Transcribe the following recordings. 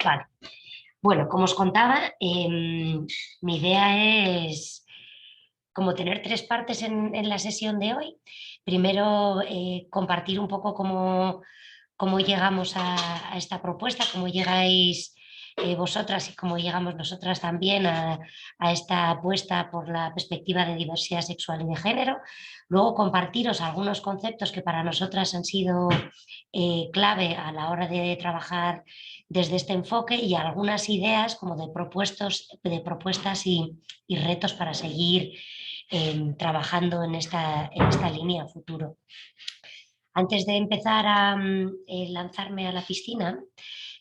Vale. Bueno, como os contaba, mi idea es como tener tres partes en la sesión de hoy. Primero, compartir un poco cómo llegamos a esta propuesta, cómo llegáis vosotras y cómo llegamos nosotras también a esta apuesta por la perspectiva de diversidad sexual y de género. Luego compartiros algunos conceptos que para nosotras han sido clave a la hora de trabajar desde este enfoque y algunas ideas como de propuestas y retos para seguir trabajando en esta línea a futuro. Antes de empezar a lanzarme a la piscina,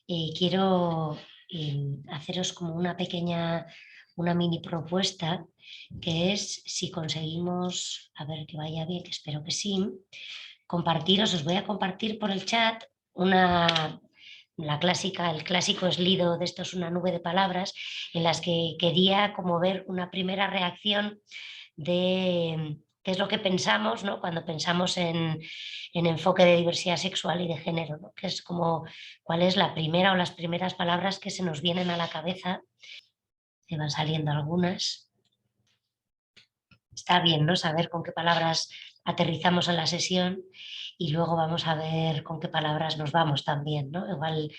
quiero haceros como una mini propuesta, que es si conseguimos, a ver que vaya bien, que espero que sí, os voy a compartir por el chat el clásico eslido de esto es una nube de palabras, en las que quería como ver una primera reacción de qué es lo que pensamos, ¿no? Cuando pensamos en enfoque de diversidad sexual y de género, ¿no? Que es como cuál es la primera o las primeras palabras que se nos vienen a la cabeza, que van saliendo algunas. Está bien, ¿no? Saber con qué palabras aterrizamos en la sesión y luego vamos a ver con qué palabras nos vamos también, ¿no? Igual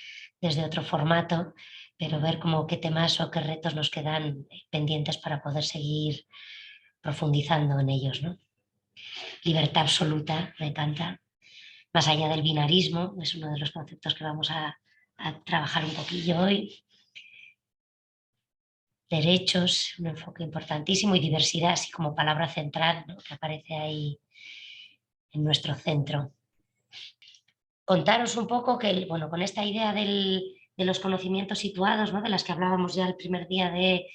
desde otro formato, pero ver como qué temas o qué retos nos quedan pendientes para poder seguir profundizando en ellos, ¿no? Libertad absoluta, me encanta. Más allá del binarismo, es uno de los conceptos que vamos a trabajar un poquillo hoy. Derechos, un enfoque importantísimo, y diversidad, así como palabra central, ¿no? Que aparece ahí en nuestro centro. Contaros un poco que, bueno, con esta idea de los conocimientos situados, ¿no? De las que hablábamos ya el primer día de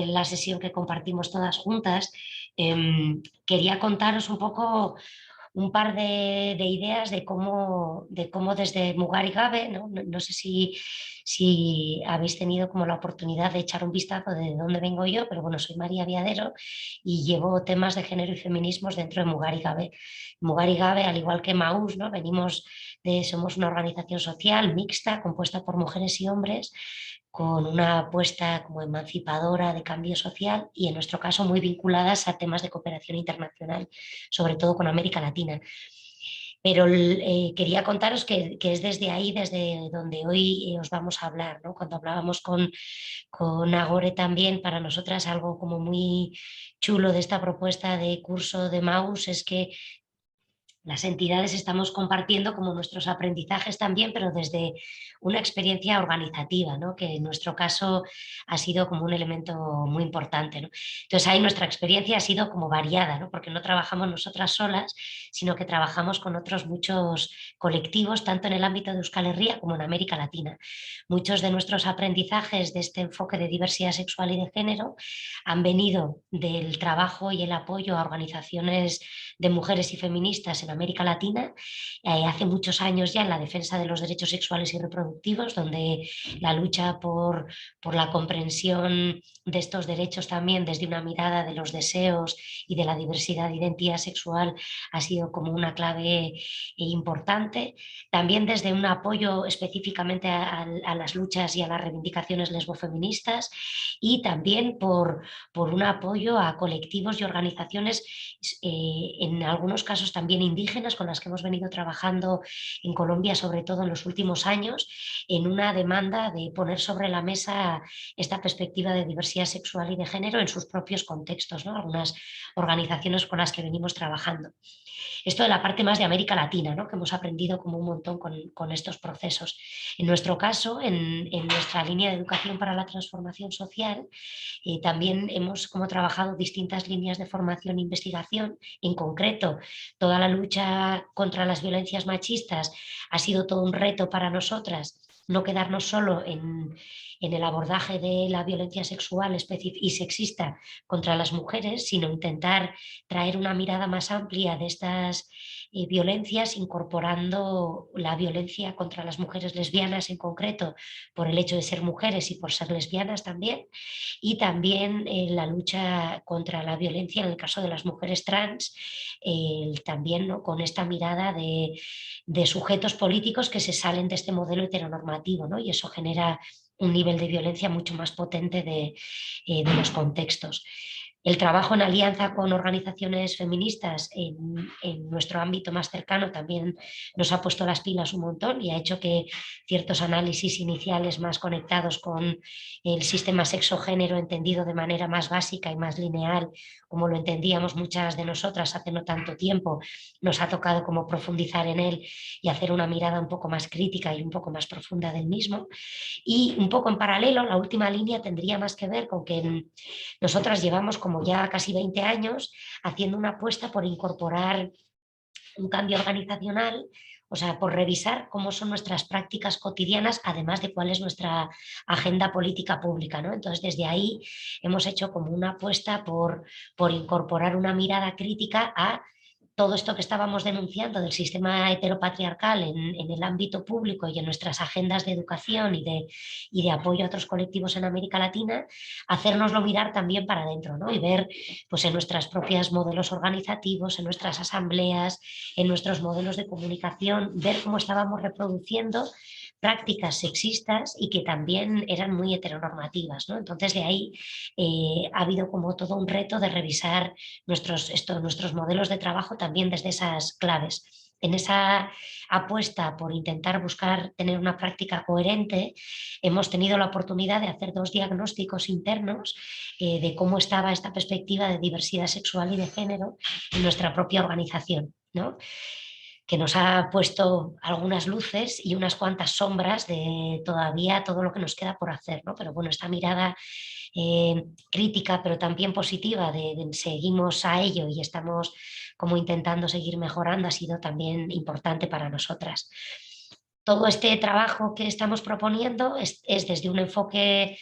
la sesión que compartimos todas juntas, quería contaros un poco un par de ideas de cómo desde Mugar y Gabe, ¿no? No sé si habéis tenido como la oportunidad de echar un vistazo de dónde vengo yo, pero bueno, soy María Viadero y llevo temas de género y feminismos dentro de Mugar y Gabe. Mugar y Gabe, al igual que Maús, ¿no? Somos una organización social mixta compuesta por mujeres y hombres con una apuesta como emancipadora de cambio social y en nuestro caso muy vinculadas a temas de cooperación internacional, sobre todo con América Latina. Pero quería contaros que es desde ahí, desde donde hoy os vamos a hablar, ¿no? Cuando hablábamos con Agore también, para nosotras algo como muy chulo de esta propuesta de curso de Maus es que las entidades estamos compartiendo como nuestros aprendizajes también, pero desde una experiencia organizativa, ¿no? Que en nuestro caso ha sido como un elemento muy importante, ¿no? Entonces ahí nuestra experiencia ha sido como variada, ¿no? Porque no trabajamos nosotras solas, sino que trabajamos con otros muchos colectivos, tanto en el ámbito de Euskal Herria como en América Latina. Muchos de nuestros aprendizajes de este enfoque de diversidad sexual y de género han venido del trabajo y el apoyo a organizaciones de mujeres y feministas en América Latina, hace muchos años ya en la defensa de los derechos sexuales y reproductivos, donde la lucha por la comprensión de estos derechos también desde una mirada de los deseos y de la diversidad de identidad sexual ha sido como una clave importante. También desde un apoyo específicamente a las luchas y a las reivindicaciones lesbofeministas y también por un apoyo a colectivos y organizaciones en algunos casos también indígenas con las que hemos venido trabajando en Colombia, sobre todo en los últimos años, en una demanda de poner sobre la mesa esta perspectiva de diversidad sexual y de género en sus propios contextos, ¿no? Algunas organizaciones con las que venimos trabajando. Esto de la parte más de América Latina, ¿no? Que hemos aprendido como un montón con estos procesos. En nuestro caso, en nuestra línea de educación para la transformación social, también hemos como trabajado distintas líneas de formación e investigación. En concreto, toda la lucha contra las violencias machistas ha sido todo un reto para nosotras, no quedarnos solo en el abordaje de la violencia sexual y sexista contra las mujeres, sino intentar traer una mirada más amplia de estas violencias, incorporando la violencia contra las mujeres lesbianas en concreto, por el hecho de ser mujeres y por ser lesbianas también, y también la lucha contra la violencia en el caso de las mujeres trans, también, ¿no?, con esta mirada de sujetos políticos que se salen de este modelo heteronormativo, ¿no? Y eso genera un nivel de violencia mucho más potente de los contextos. El trabajo en alianza con organizaciones feministas en nuestro ámbito más cercano también nos ha puesto las pilas un montón y ha hecho que ciertos análisis iniciales más conectados con el sistema sexo-género entendido de manera más básica y más lineal, como lo entendíamos muchas de nosotras hace no tanto tiempo, nos ha tocado como profundizar en él y hacer una mirada un poco más crítica y un poco más profunda del mismo. Y un poco en paralelo, la última línea tendría más que ver con que nosotras llevamos como ya casi 20 años haciendo una apuesta por incorporar un cambio organizacional, o sea, por revisar cómo son nuestras prácticas cotidianas, además de cuál es nuestra agenda política pública, ¿no? Entonces, desde ahí hemos hecho como una apuesta por incorporar una mirada crítica a todo esto que estábamos denunciando del sistema heteropatriarcal en el ámbito público y en nuestras agendas de educación y de apoyo a otros colectivos en América Latina, hacérnoslo mirar también para adentro, ¿no? Y ver pues, en nuestros propios modelos organizativos, en nuestras asambleas, en nuestros modelos de comunicación, ver cómo estábamos reproduciendo prácticas sexistas y que también eran muy heteronormativas, ¿no? Entonces de ahí ha habido como todo un reto de revisar nuestros modelos de trabajo también desde esas claves. En esa apuesta por intentar buscar tener una práctica coherente, hemos tenido la oportunidad de hacer 2 diagnósticos internos de cómo estaba esta perspectiva de diversidad sexual y de género en nuestra propia organización, ¿no?, que nos ha puesto algunas luces y unas cuantas sombras de todavía todo lo que nos queda por hacer, ¿no? Pero bueno, esta mirada crítica, pero también positiva, de seguimos a ello y estamos como intentando seguir mejorando, ha sido también importante para nosotras. Todo este trabajo que estamos proponiendo es desde un enfoque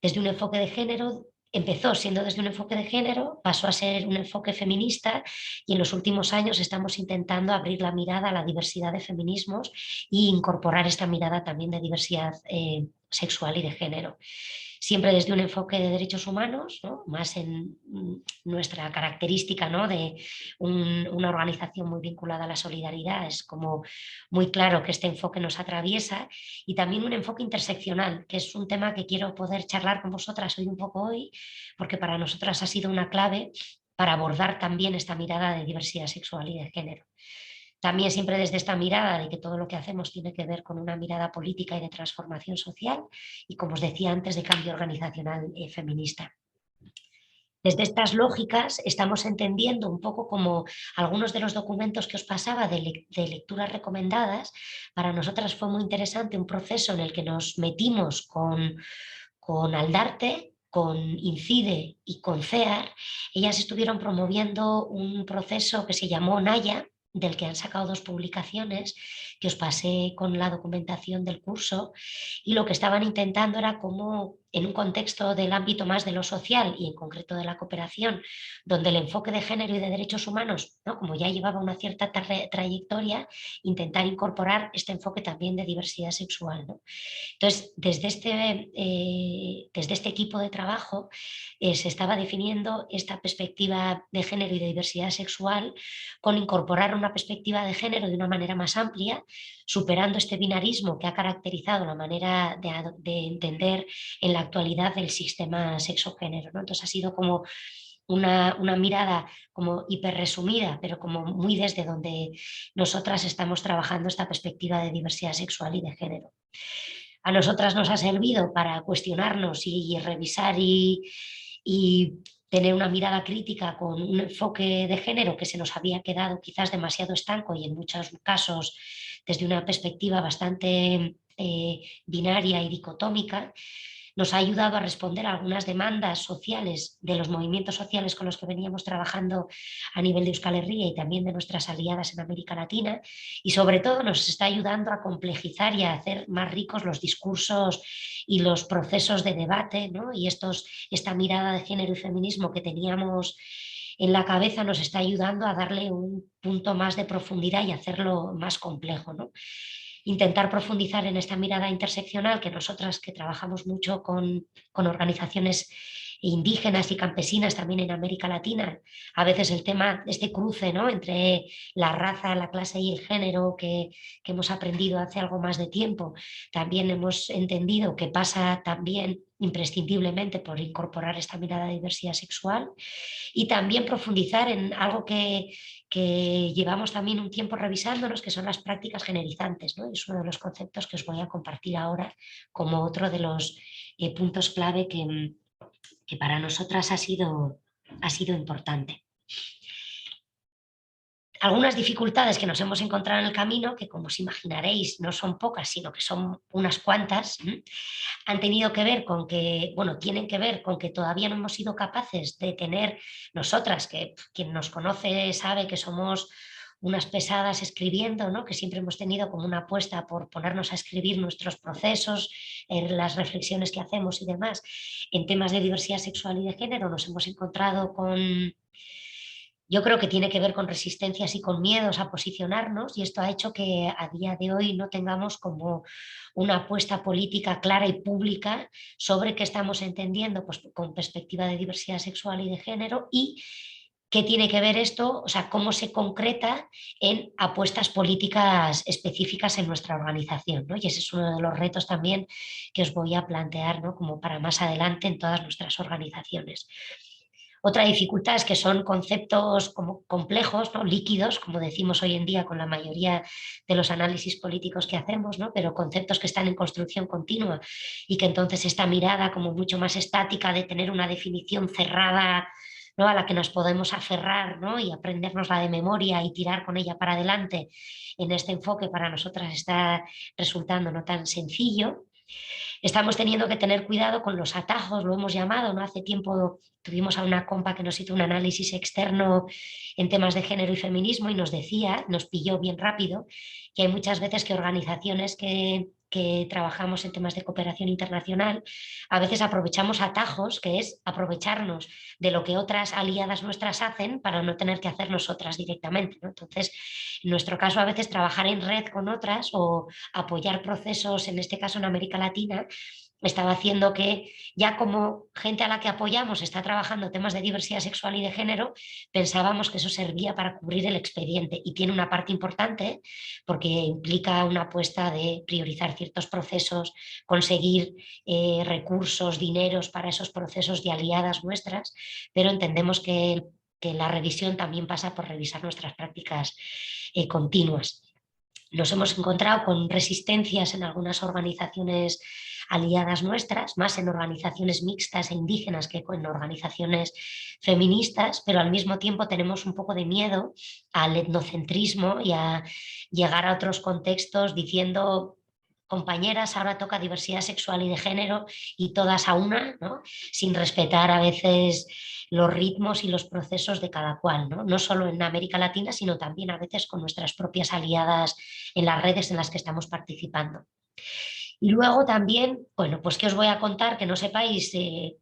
de género. Empezó siendo desde un enfoque de género, pasó a ser un enfoque feminista y en los últimos años estamos intentando abrir la mirada a la diversidad de feminismos e incorporar esta mirada también de diversidad sexual y de género. Siempre desde un enfoque de derechos humanos, ¿no?, más en nuestra característica, ¿no?, de una organización muy vinculada a la solidaridad. Es como muy claro que este enfoque nos atraviesa, y también un enfoque interseccional, que es un tema que quiero poder charlar con vosotras hoy un poco hoy, porque para nosotras ha sido una clave para abordar también esta mirada de diversidad sexual y de género. También siempre desde esta mirada de que todo lo que hacemos tiene que ver con una mirada política y de transformación social y, como os decía antes, de cambio organizacional feminista. Desde estas lógicas estamos entendiendo un poco como algunos de los documentos que os pasaba de lecturas recomendadas. Para nosotras fue muy interesante un proceso en el que nos metimos con Aldarte, con Incide y con CEAR. Ellas estuvieron promoviendo un proceso que se llamó Naya, del que han sacado 2 publicaciones, que os pasé con la documentación del curso, y lo que estaban intentando era cómo, en un contexto del ámbito más de lo social y en concreto de la cooperación, donde el enfoque de género y de derechos humanos, ¿no?, como ya llevaba una cierta trayectoria, intentar incorporar este enfoque también de diversidad sexual, ¿no? Entonces, desde este equipo de trabajo se estaba definiendo esta perspectiva de género y de diversidad sexual con incorporar una perspectiva de género de una manera más amplia, superando este binarismo que ha caracterizado la manera de entender en la actualidad del sistema sexo-género, ¿no? Entonces ha sido como una mirada como hiper resumida, pero como muy desde donde nosotras estamos trabajando esta perspectiva de diversidad sexual y de género. A nosotras nos ha servido para cuestionarnos y revisar y tener una mirada crítica con un enfoque de género que se nos había quedado quizás demasiado estanco y en muchos casos desde una perspectiva bastante binaria y dicotómica. Nos ha ayudado a responder a algunas demandas sociales de los movimientos sociales con los que veníamos trabajando a nivel de Euskal Herria y también de nuestras aliadas en América Latina, y sobre todo nos está ayudando a complejizar y a hacer más ricos los discursos y los procesos de debate, ¿no? Y esta mirada de género y feminismo que teníamos en la cabeza nos está ayudando a darle un punto más de profundidad y hacerlo más complejo, ¿no? Intentar profundizar en esta mirada interseccional que nosotras que trabajamos mucho con organizaciones indígenas y campesinas también en América Latina, a veces el tema, este cruce, ¿no?, entre la raza, la clase y el género que hemos aprendido hace algo más de tiempo, también hemos entendido que pasa también imprescindiblemente por incorporar esta mirada de diversidad sexual y también profundizar en algo que llevamos también un tiempo revisándonos, que son las prácticas generalizantes, ¿no? Es uno de los conceptos que os voy a compartir ahora como otro de los puntos clave que para nosotras ha sido importante. Algunas dificultades que nos hemos encontrado en el camino, que como os imaginaréis no son pocas, sino que son unas cuantas, han tenido que ver con que, bueno, tienen que ver con que todavía no hemos sido capaces de tener nosotras, que quien nos conoce sabe que somos unas pesadas escribiendo, ¿no?, que siempre hemos tenido como una apuesta por ponernos a escribir nuestros procesos, las reflexiones que hacemos y demás. En temas de diversidad sexual y de género nos hemos encontrado con, yo creo que tiene que ver con resistencias y con miedos a posicionarnos, y esto ha hecho que a día de hoy no tengamos como una apuesta política clara y pública sobre qué estamos entendiendo, pues, con perspectiva de diversidad sexual y de género, y qué tiene que ver esto, o sea, cómo se concreta en apuestas políticas específicas en nuestra organización, ¿no? Y ese es uno de los retos también que os voy a plantear, ¿no?, como para más adelante en todas nuestras organizaciones. Otra dificultad es que son conceptos como complejos, ¿no?, líquidos, como decimos hoy en día con la mayoría de los análisis políticos que hacemos, ¿no?, pero conceptos que están en construcción continua y que entonces esta mirada como mucho más estática de tener una definición cerrada, ¿no?, a la que nos podemos aferrar, ¿no?, y aprendernosla de memoria y tirar con ella para adelante, en este enfoque para nosotras está resultando no tan sencillo. Estamos teniendo que tener cuidado con los atajos, lo hemos llamado, ¿no? Hace tiempo tuvimos a una compa que nos hizo un análisis externo en temas de género y feminismo y nos decía, nos pilló bien rápido, que hay muchas veces que organizaciones que trabajamos en temas de cooperación internacional, a veces aprovechamos atajos, que es aprovecharnos de lo que otras aliadas nuestras hacen para no tener que hacer nosotras directamente, ¿no? Entonces, en nuestro caso, a veces trabajar en red con otras o apoyar procesos, en este caso en América Latina, estaba haciendo que ya como gente a la que apoyamos está trabajando temas de diversidad sexual y de género, pensábamos que eso servía para cubrir el expediente y tiene una parte importante porque implica una apuesta de priorizar ciertos procesos, conseguir recursos, dineros para esos procesos de aliadas nuestras, pero entendemos que la revisión también pasa por revisar nuestras prácticas continuas. Nos hemos encontrado con resistencias en algunas organizaciones aliadas nuestras, más en organizaciones mixtas e indígenas que en organizaciones feministas, pero al mismo tiempo tenemos un poco de miedo al etnocentrismo y a llegar a otros contextos diciendo: compañeras, ahora toca diversidad sexual y de género y todas a una, ¿no?, sin respetar a veces los ritmos y los procesos de cada cual, ¿no? No solo en América Latina, sino también a veces con nuestras propias aliadas en las redes en las que estamos participando. Y luego también, bueno, pues qué os voy a contar que no sepáis,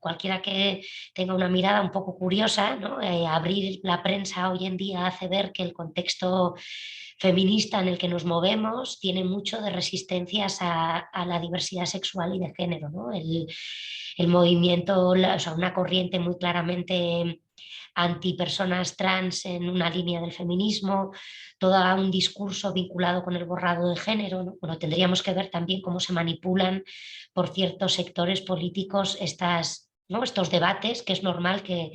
cualquiera que tenga una mirada un poco curiosa, ¿no? Abrir la prensa hoy en día hace ver que el contexto feminista en el que nos movemos tiene mucho de resistencias a la diversidad sexual y de género, ¿no? El movimiento, o sea, una corriente muy claramente antipersonas trans en una línea del feminismo, todo un discurso vinculado con el borrado de género, ¿no? Bueno, tendríamos que ver también cómo se manipulan por ciertos sectores políticos estas, ¿no?, estos debates, que es normal que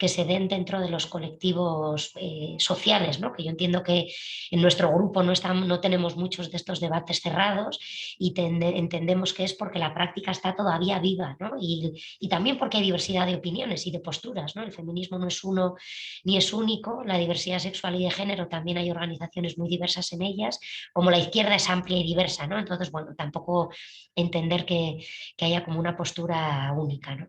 se den dentro de los colectivos sociales, ¿no? Que yo entiendo que en nuestro grupo no tenemos muchos de estos debates cerrados y entendemos que es porque la práctica está todavía viva, ¿no? Y también porque hay diversidad de opiniones y de posturas, ¿no? El feminismo no es uno ni es único, la diversidad sexual y de género también hay organizaciones muy diversas en ellas, como la izquierda es amplia y diversa, ¿no? Entonces, bueno, tampoco entender que haya como una postura única, ¿no?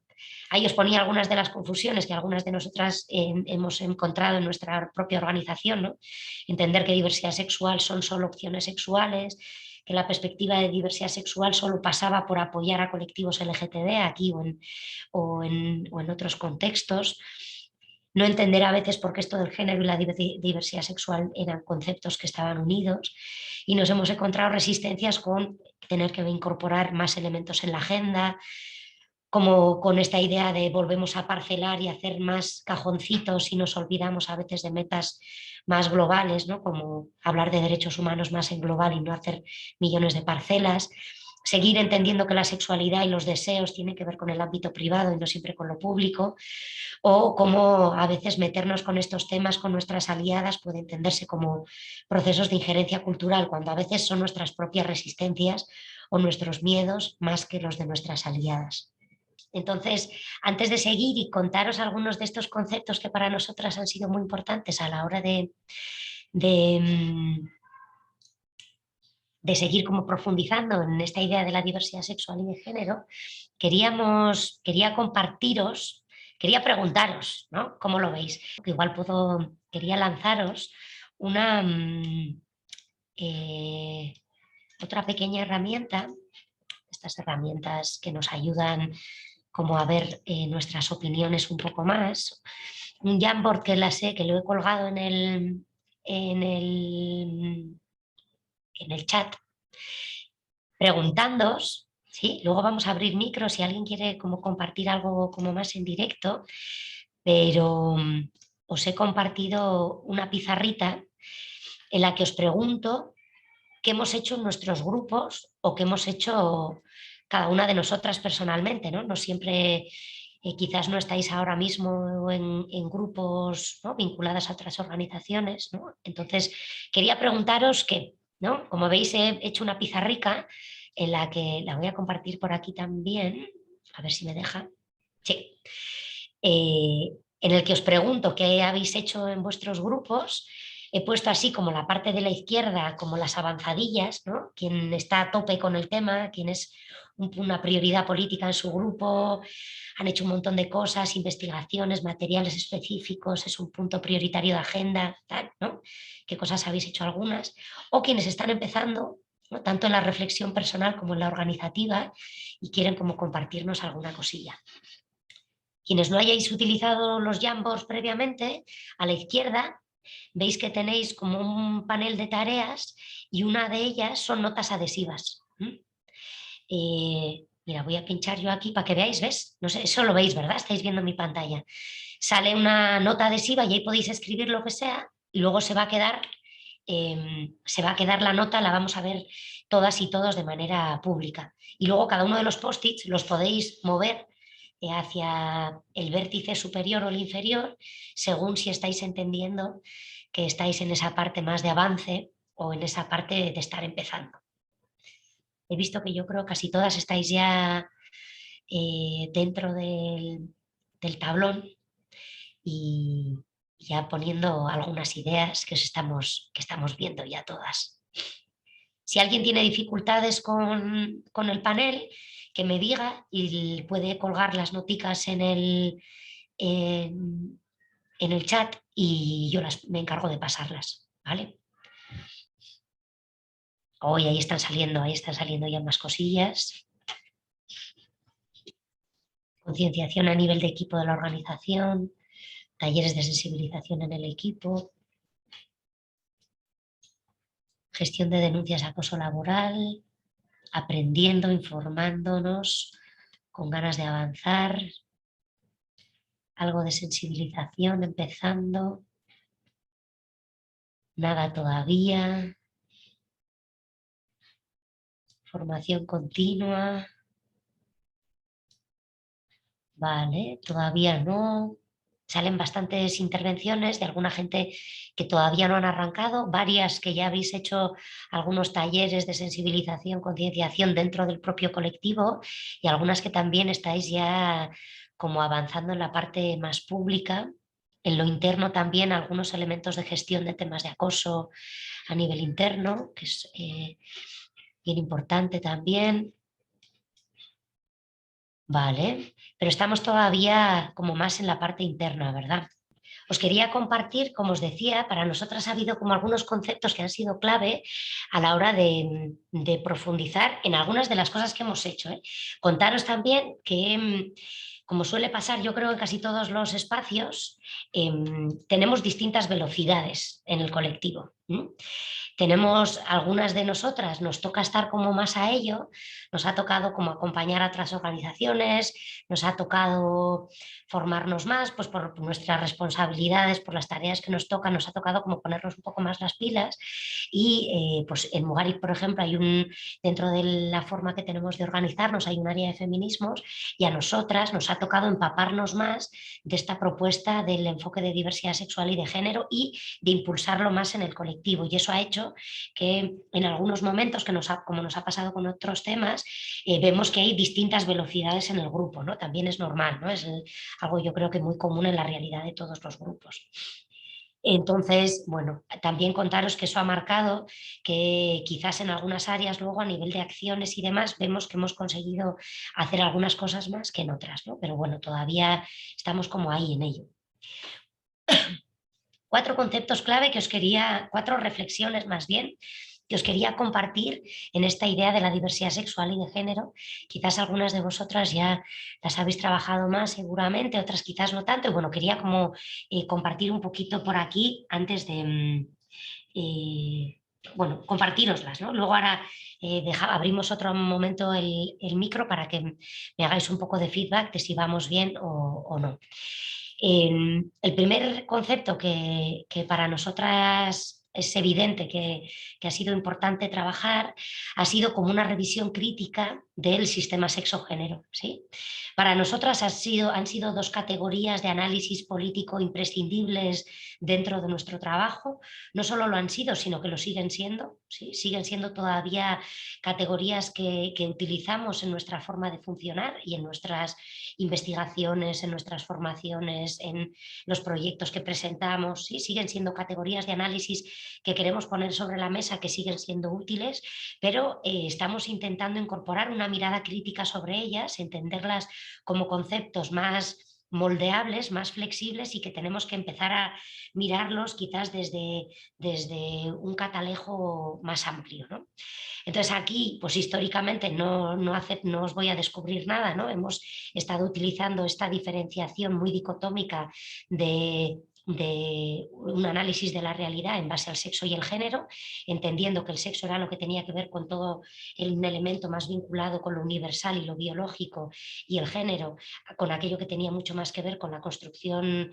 Ahí os ponía algunas de las confusiones que algunas de nosotras hemos encontrado en nuestra propia organización, ¿no? Entender que diversidad sexual son solo opciones sexuales, que la perspectiva de diversidad sexual solo pasaba por apoyar a colectivos LGTB aquí o en otros contextos. no entender a veces por qué esto del género y la diversidad sexual eran conceptos que estaban unidos, y nos hemos encontrado resistencias con tener que incorporar más elementos en la agenda, como con esta idea de volvemos a parcelar y hacer más cajoncitos y nos olvidamos a veces de metas más globales, ¿no? Como hablar de derechos humanos más en global y no hacer millones de parcelas. Seguir entendiendo que la sexualidad y los deseos tienen que ver con el ámbito privado y no siempre con lo público, o cómo a veces meternos con estos temas con nuestras aliadas puede entenderse como procesos de injerencia cultural, cuando a veces son nuestras propias resistencias o nuestros miedos más que los de nuestras aliadas. Entonces, antes de seguir y contaros algunos de estos conceptos que para nosotras han sido muy importantes a la hora de, mm, de seguir como profundizando en esta idea de la diversidad sexual y de género, quería compartiros, quería preguntaros, ¿no? ¿Cómo lo veis? Igual quería lanzaros una, eh, otra pequeña herramienta, estas herramientas que nos ayudan como a ver nuestras opiniones un poco más. Un Jamboard que lo he colgado en el chat, preguntándoos, ¿sí? Luego vamos a abrir micro si alguien quiere como compartir algo como más en directo, pero os he compartido una pizarrita en la que os pregunto qué hemos hecho en nuestros grupos o qué hemos hecho cada una de nosotras personalmente, ¿no? No siempre, quizás no estáis ahora mismo en grupos, ¿no?, vinculadas a otras organizaciones, ¿no? Entonces, quería preguntaros qué, ¿no? Como veis, he hecho una pizarrica en la que la voy a compartir por aquí también, a ver si me deja. Sí. En el que os pregunto qué habéis hecho en vuestros grupos. He puesto así como la parte de la izquierda, como las avanzadillas, ¿no? Quien está a tope con el tema, quien es una prioridad política en su grupo, han hecho un montón de cosas, investigaciones, materiales específicos, es un punto prioritario de agenda, tal, ¿no? ¿Qué cosas habéis hecho algunas? O quienes están empezando, ¿no?, tanto en la reflexión personal como en la organizativa, y quieren como compartirnos alguna cosilla. Quienes no hayáis utilizado los Jamboards previamente, a la izquierda veis que tenéis como un panel de tareas y una de ellas son notas adhesivas. Mira, voy a pinchar yo aquí para que veáis, ¿ves? No sé, eso lo veis, ¿verdad? Estáis viendo mi pantalla. Sale una nota adhesiva y ahí podéis escribir lo que sea y luego se va a quedar la nota, la vamos a ver todas y todos de manera pública. Y luego cada uno de los post-its los podéis mover hacia el vértice superior o el inferior, según si estáis entendiendo que estáis en esa parte más de avance o en esa parte de estar empezando. He visto que yo creo casi todas estáis ya dentro del tablón y ya poniendo algunas ideas que estamos viendo ya todas. Si alguien tiene dificultades con el panel, que me diga y puede colgar las noticas en el chat y yo me encargo de pasarlas, ¿vale? Hoy ahí están saliendo ya más cosillas. Concienciación a nivel de equipo de la organización, talleres de sensibilización en el equipo, gestión de denuncias de acoso laboral, aprendiendo, informándonos, con ganas de avanzar, algo de sensibilización empezando, nada todavía, formación continua, vale, todavía no. Salen bastantes intervenciones de alguna gente que todavía no han arrancado, varias que ya habéis hecho algunos talleres de sensibilización, concienciación dentro del propio colectivo, y algunas que también estáis ya como avanzando en la parte más pública. En lo interno también algunos elementos de gestión de temas de acoso a nivel interno, que es bien importante también. Vale, pero estamos todavía como más en la parte interna, ¿verdad? Os quería compartir, como os decía, para nosotras ha habido como algunos conceptos que han sido clave a la hora de profundizar en algunas de las cosas que hemos hecho, ¿eh? Contaros también que como suele pasar, yo creo, en casi todos los espacios, tenemos distintas velocidades en el colectivo. Tenemos, algunas de nosotras nos toca estar como más a ello, nos ha tocado como acompañar a otras organizaciones, nos ha tocado formarnos más, pues por nuestras responsabilidades, por las tareas que nos tocan, nos ha tocado como ponernos un poco más las pilas y pues en Mugarik, por ejemplo, dentro de la forma que tenemos de organizarnos hay un área de feminismos y a nosotras nos ha tocado empaparnos más de esta propuesta del enfoque de diversidad sexual y de género y de impulsarlo más en el colectivo, y eso ha hecho que en algunos momentos, como nos ha pasado con otros temas, vemos que hay distintas velocidades en el grupo, ¿no? También es normal, ¿no? Algo yo creo que muy común en la realidad de todos los grupos. Entonces, bueno, también contaros que eso ha marcado que quizás en algunas áreas luego a nivel de acciones y demás vemos que hemos conseguido hacer algunas cosas más que en otras, ¿no? Pero bueno, todavía estamos como ahí en ello. Cuatro conceptos clave cuatro reflexiones más bien, que os quería compartir en esta idea de la diversidad sexual y de género. Quizás algunas de vosotras ya las habéis trabajado más seguramente, otras quizás no tanto, y bueno, quería como compartir un poquito por aquí antes de, bueno, compartiroslas, ¿no? Luego ahora abrimos otro momento el micro para que me hagáis un poco de feedback de si vamos bien o no. El primer concepto que para nosotras es evidente que ha sido importante trabajar ha sido como una revisión crítica del sistema sexo-género, ¿sí? Para nosotras han sido dos categorías de análisis político imprescindibles dentro de nuestro trabajo. No solo lo han sido, sino que lo siguen siendo, ¿sí? Siguen siendo todavía categorías que utilizamos en nuestra forma de funcionar y en nuestras investigaciones, en nuestras formaciones, en los proyectos que presentamos, ¿sí? Siguen siendo categorías de análisis que queremos poner sobre la mesa, que siguen siendo útiles, pero estamos intentando incorporar una mirada crítica sobre ellas, entenderlas como conceptos más moldeables, más flexibles y que tenemos que empezar a mirarlos quizás desde un catalejo más amplio, ¿no? Entonces aquí, pues históricamente no os voy a descubrir nada, ¿no? Hemos estado utilizando esta diferenciación muy dicotómica de un análisis de la realidad en base al sexo y el género, entendiendo que el sexo era lo que tenía que ver con todo un elemento más vinculado con lo universal y lo biológico, y el género con aquello que tenía mucho más que ver con la construcción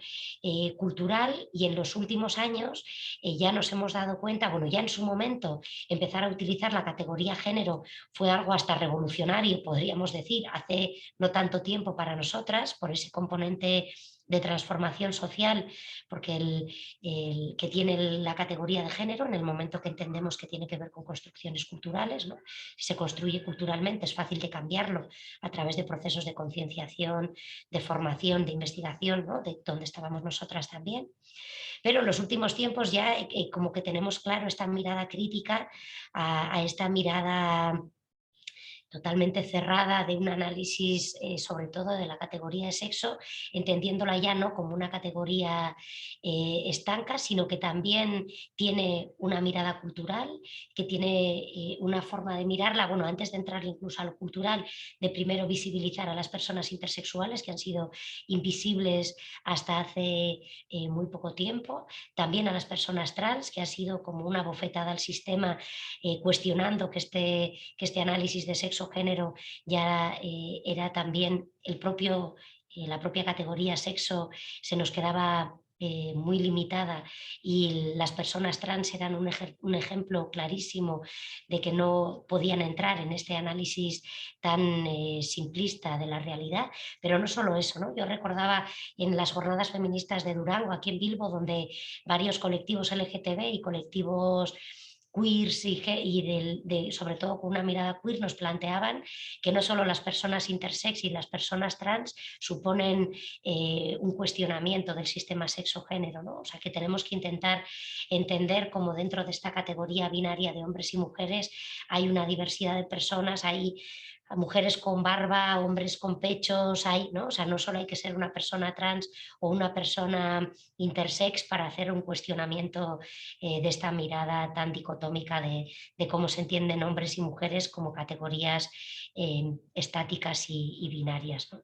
cultural, y en los últimos años ya nos hemos dado cuenta, bueno, ya en su momento empezar a utilizar la categoría género fue algo hasta revolucionario, podríamos decir, hace no tanto tiempo para nosotras, por ese componente de transformación social, porque el que tiene la categoría de género, en el momento que entendemos que tiene que ver con construcciones culturales, ¿no? Si se construye culturalmente es fácil de cambiarlo a través de procesos de concienciación, de formación, de investigación, ¿no? De donde estábamos nosotras también. Pero en los últimos tiempos ya como que tenemos claro esta mirada crítica a esta mirada totalmente cerrada de un análisis sobre todo de la categoría de sexo, entendiéndola ya no como una categoría estanca, sino que también tiene una mirada cultural, que tiene una forma de mirarla, bueno, antes de entrar incluso a lo cultural, de primero visibilizar a las personas intersexuales que han sido invisibles hasta hace muy poco tiempo, también a las personas trans, que ha sido como una bofetada al sistema cuestionando que este análisis de sexo-género ya era también la propia categoría sexo se nos quedaba muy limitada, y las personas trans eran un ejemplo clarísimo de que no podían entrar en este análisis tan simplista de la realidad. Pero no solo eso, ¿no? Yo recordaba en las jornadas feministas de Durango, aquí en Bilbo, donde varios colectivos LGTB y colectivos queers sobre todo con una mirada queer nos planteaban que no solo las personas intersex y las personas trans suponen un cuestionamiento del sistema sexo-género, ¿no? O sea, que tenemos que intentar entender cómo dentro de esta categoría binaria de hombres y mujeres hay una diversidad de personas, hay mujeres con barba, hombres con pechos, ¿no? O sea, no solo hay que ser una persona trans o una persona intersex para hacer un cuestionamiento de esta mirada tan dicotómica de cómo se entienden hombres y mujeres como categorías estáticas y binarias, ¿no?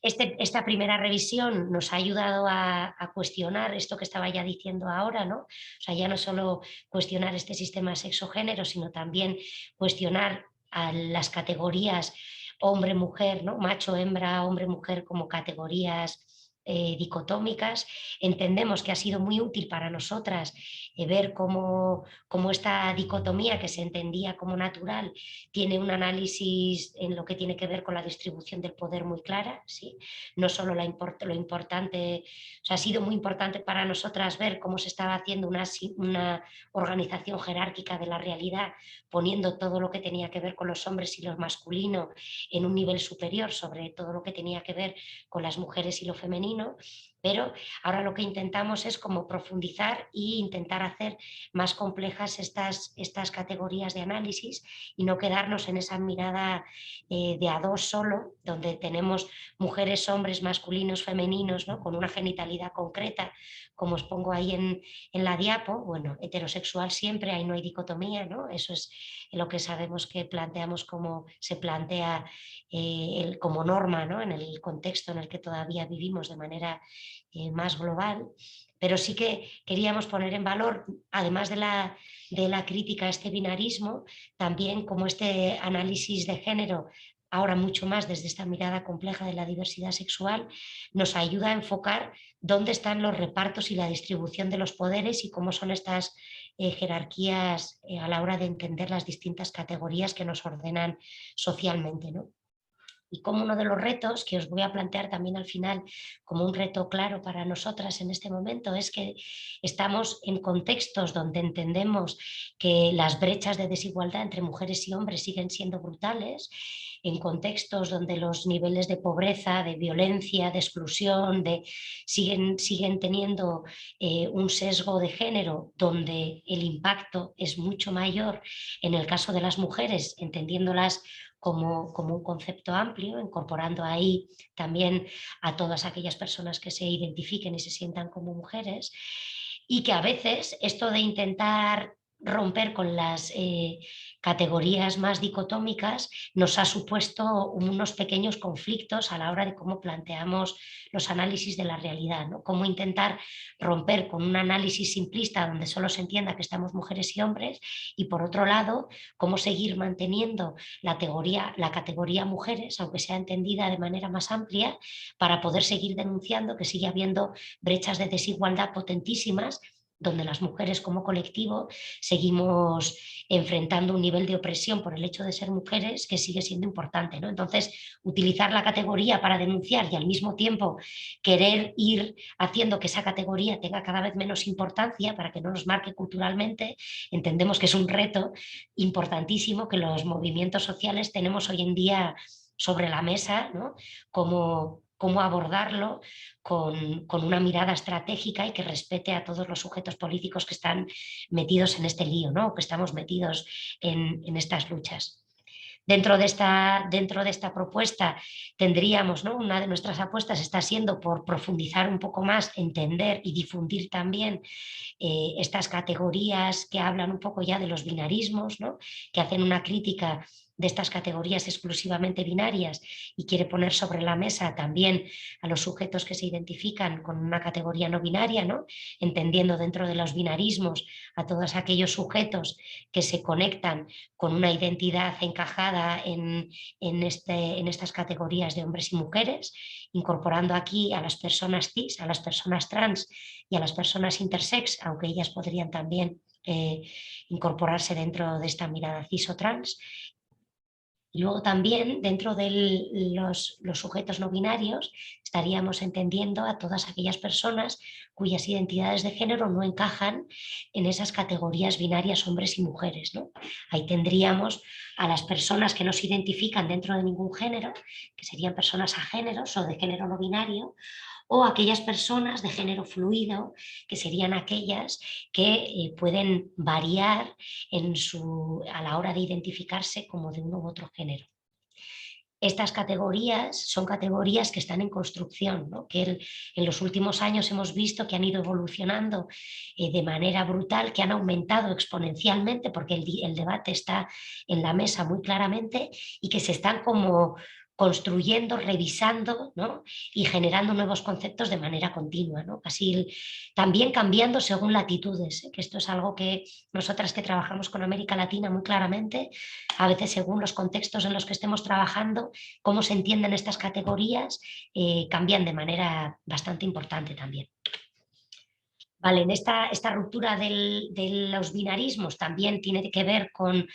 esta primera revisión nos ha ayudado a cuestionar esto que estaba ya diciendo ahora, ¿no? O sea, ya no solo cuestionar este sistema sexo-género, sino también cuestionar a las categorías hombre-mujer, ¿no? Macho-hembra, hombre-mujer como categorías dicotómicas. Entendemos que ha sido muy útil para nosotras ver cómo esta dicotomía que se entendía como natural tiene un análisis en lo que tiene que ver con la distribución del poder muy clara, ¿sí? No solo lo importante, o sea, ha sido muy importante para nosotras ver cómo se estaba haciendo una organización jerárquica de la realidad, poniendo todo lo que tenía que ver con los hombres y lo masculino en un nivel superior sobre todo lo que tenía que ver con las mujeres y lo femenino, pero ahora lo que intentamos es como profundizar e intentar hacer más complejas estas categorías de análisis y no quedarnos en esa mirada de a dos solo, donde tenemos mujeres, hombres, masculinos, femeninos, ¿no? Con una genitalidad concreta, como os pongo ahí en la diapo. Bueno, heterosexual siempre, ahí no hay dicotomía, ¿no? Eso es lo que sabemos que planteamos como se plantea como norma, ¿no? En el contexto en el que todavía vivimos de manera más global, pero sí que queríamos poner en valor, además de la crítica a este binarismo, también como este análisis de género, ahora mucho más desde esta mirada compleja de la diversidad sexual, nos ayuda a enfocar dónde están los repartos y la distribución de los poderes y cómo son estas jerarquías a la hora de entender las distintas categorías que nos ordenan socialmente, ¿no? Y como uno de los retos que os voy a plantear también al final como un reto claro para nosotras en este momento es que estamos en contextos donde entendemos que las brechas de desigualdad entre mujeres y hombres siguen siendo brutales, en contextos donde los niveles de pobreza, de violencia, de exclusión, siguen teniendo un sesgo de género donde el impacto es mucho mayor en el caso de las mujeres, entendiéndolas como un concepto amplio, incorporando ahí también a todas aquellas personas que se identifiquen y se sientan como mujeres, y que a veces esto de intentar romper con las categorías más dicotómicas nos ha supuesto unos pequeños conflictos a la hora de cómo planteamos los análisis de la realidad, ¿no? Cómo intentar romper con un análisis simplista donde solo se entienda que estamos mujeres y hombres, y por otro lado, cómo seguir manteniendo la categoría mujeres, aunque sea entendida de manera más amplia, para poder seguir denunciando que sigue habiendo brechas de desigualdad potentísimas donde las mujeres como colectivo seguimos enfrentando un nivel de opresión por el hecho de ser mujeres que sigue siendo importante, ¿no? Entonces, utilizar la categoría para denunciar y al mismo tiempo querer ir haciendo que esa categoría tenga cada vez menos importancia para que no nos marque culturalmente, entendemos que es un reto importantísimo que los movimientos sociales tenemos hoy en día sobre la mesa, ¿no? Cómo abordarlo con una mirada estratégica y que respete a todos los sujetos políticos que están metidos en este lío, ¿no? Que estamos metidos en estas luchas. Dentro de esta propuesta tendríamos, ¿no? Una de nuestras apuestas está siendo por profundizar un poco más, entender y difundir también estas categorías que hablan un poco ya de los binarismos, ¿no? Que hacen una crítica de estas categorías exclusivamente binarias y quiere poner sobre la mesa también a los sujetos que se identifican con una categoría no binaria, ¿no? Entendiendo dentro de los binarismos a todos aquellos sujetos que se conectan con una identidad encajada en estas categorías de hombres y mujeres, incorporando aquí a las personas cis, a las personas trans y a las personas intersex, aunque ellas podrían también incorporarse dentro de esta mirada cis o trans. Y luego también dentro de los sujetos no binarios estaríamos entendiendo a todas aquellas personas cuyas identidades de género no encajan en esas categorías binarias hombres y mujeres, ¿no? Ahí tendríamos a las personas que no se identifican dentro de ningún género, que serían personas agéneros o de género no binario, o aquellas personas de género fluido, que serían aquellas que pueden variar a la hora de identificarse como de uno u otro género. Estas categorías son categorías que están en construcción, ¿no? En los últimos años hemos visto que han ido evolucionando de manera brutal, que han aumentado exponencialmente porque el debate está en la mesa muy claramente y que se están como construyendo, revisando, ¿no? Y generando nuevos conceptos de manera continua, ¿no? Así también cambiando según latitudes, que esto es algo que nosotras que trabajamos con América Latina muy claramente, a veces según los contextos en los que estemos trabajando, cómo se entienden estas categorías, cambian de manera bastante importante también. Vale, en esta ruptura de los binarismos también tiene que ver con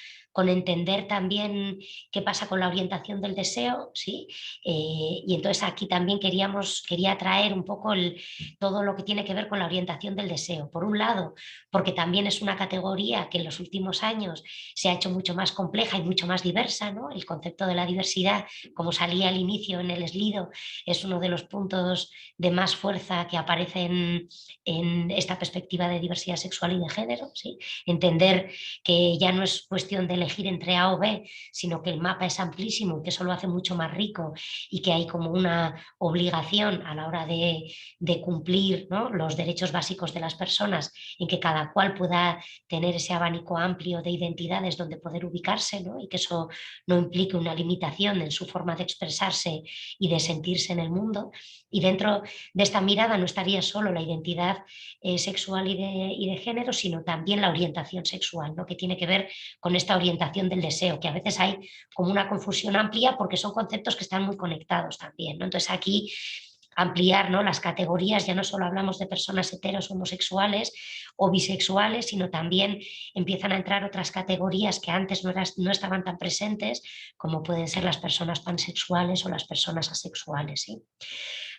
entender también qué pasa con la orientación del deseo, ¿sí? Y entonces aquí también quería traer un poco todo lo que tiene que ver con la orientación del deseo. Por un lado, porque también es una categoría que en los últimos años se ha hecho mucho más compleja y mucho más diversa, ¿no? El concepto de la diversidad, como salía al inicio en el eslido, es uno de los puntos de más fuerza que aparecen en esta perspectiva de diversidad sexual y de género, ¿sí? Entender que ya no es cuestión de elegir entre A o B, sino que el mapa es amplísimo y que eso lo hace mucho más rico y que hay como una obligación a la hora de cumplir, ¿no?, los derechos básicos de las personas, en que cada cual pueda tener ese abanico amplio de identidades donde poder ubicarse, ¿no?, y que eso no implique una limitación en su forma de expresarse y de sentirse en el mundo. Y dentro de esta mirada no estaría solo la identidad sexual y de género, sino también la orientación sexual, ¿no?, que tiene que ver con esta orientación del deseo, que a veces hay como una confusión amplia porque son conceptos que están muy conectados también, ¿no? Entonces aquí ampliar, ¿no?, las categorías, ya no solo hablamos de personas heteros, homosexuales o bisexuales, sino también empiezan a entrar otras categorías que antes no estaban tan presentes, como pueden ser las personas pansexuales o las personas asexuales, ¿sí?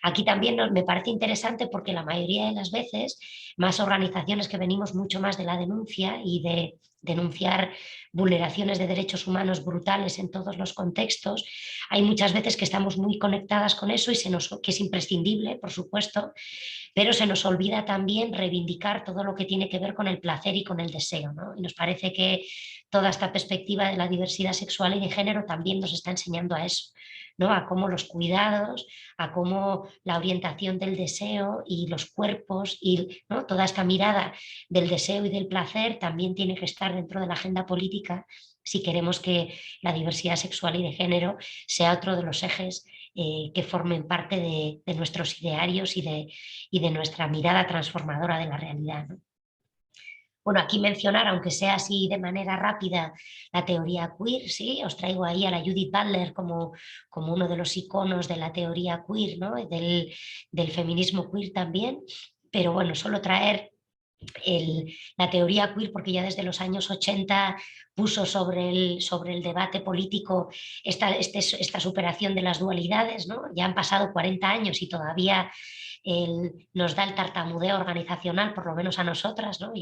Aquí también me parece interesante porque la mayoría de las veces más organizaciones que venimos mucho más de la denuncia y de denunciar vulneraciones de derechos humanos brutales en todos los contextos, hay muchas veces que estamos muy conectadas con eso y que es imprescindible, por supuesto, pero se nos olvida también reivindicar todo lo que tiene que ver con el placer y con el deseo, ¿no? Y nos parece que toda esta perspectiva de la diversidad sexual y de género también nos está enseñando a eso, ¿no?, a cómo los cuidados, a cómo la orientación del deseo y los cuerpos y, ¿no?, toda esta mirada del deseo y del placer también tiene que estar dentro de la agenda política si queremos que la diversidad sexual y de género sea otro de los ejes que formen parte de nuestros idearios y de nuestra mirada transformadora de la realidad, ¿no? Bueno, aquí mencionar, aunque sea así de manera rápida, la teoría queer, ¿sí? Os traigo ahí a la Judith Butler como uno de los iconos de la teoría queer, ¿no?, del feminismo queer también, pero bueno, solo traer la teoría queer porque ya desde los años 80 puso sobre el debate político esta superación de las dualidades, ¿no? Ya han pasado 40 años y todavía nos da el tartamudeo organizacional, por lo menos a nosotras, ¿no?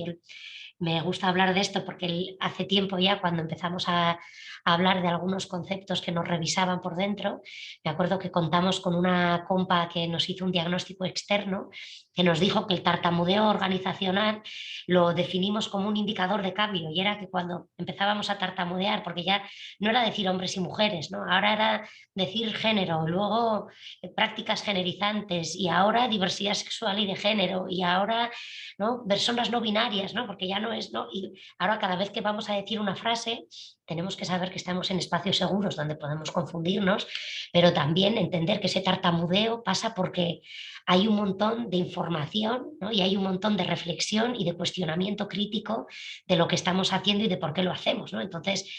Me gusta hablar de esto porque hace tiempo ya, cuando empezamos a hablar de algunos conceptos que nos revisaban por dentro, me acuerdo que contamos con una compa que nos hizo un diagnóstico externo, que nos dijo que el tartamudeo organizacional lo definimos como un indicador de cambio, y era que cuando empezábamos a tartamudear, porque ya no era decir hombres y mujeres, ¿no?, ahora era decir género, luego prácticas generizantes, y ahora diversidad sexual y de género, y ahora, ¿no?, personas no binarias, ¿no?, porque ya no es, ¿no? Y ahora cada vez que vamos a decir una frase tenemos que saber que estamos en espacios seguros donde podemos confundirnos, pero también entender que ese tartamudeo pasa porque hay un montón de información, ¿no?, y hay un montón de reflexión y de cuestionamiento crítico de lo que estamos haciendo y de por qué lo hacemos, ¿no? Entonces,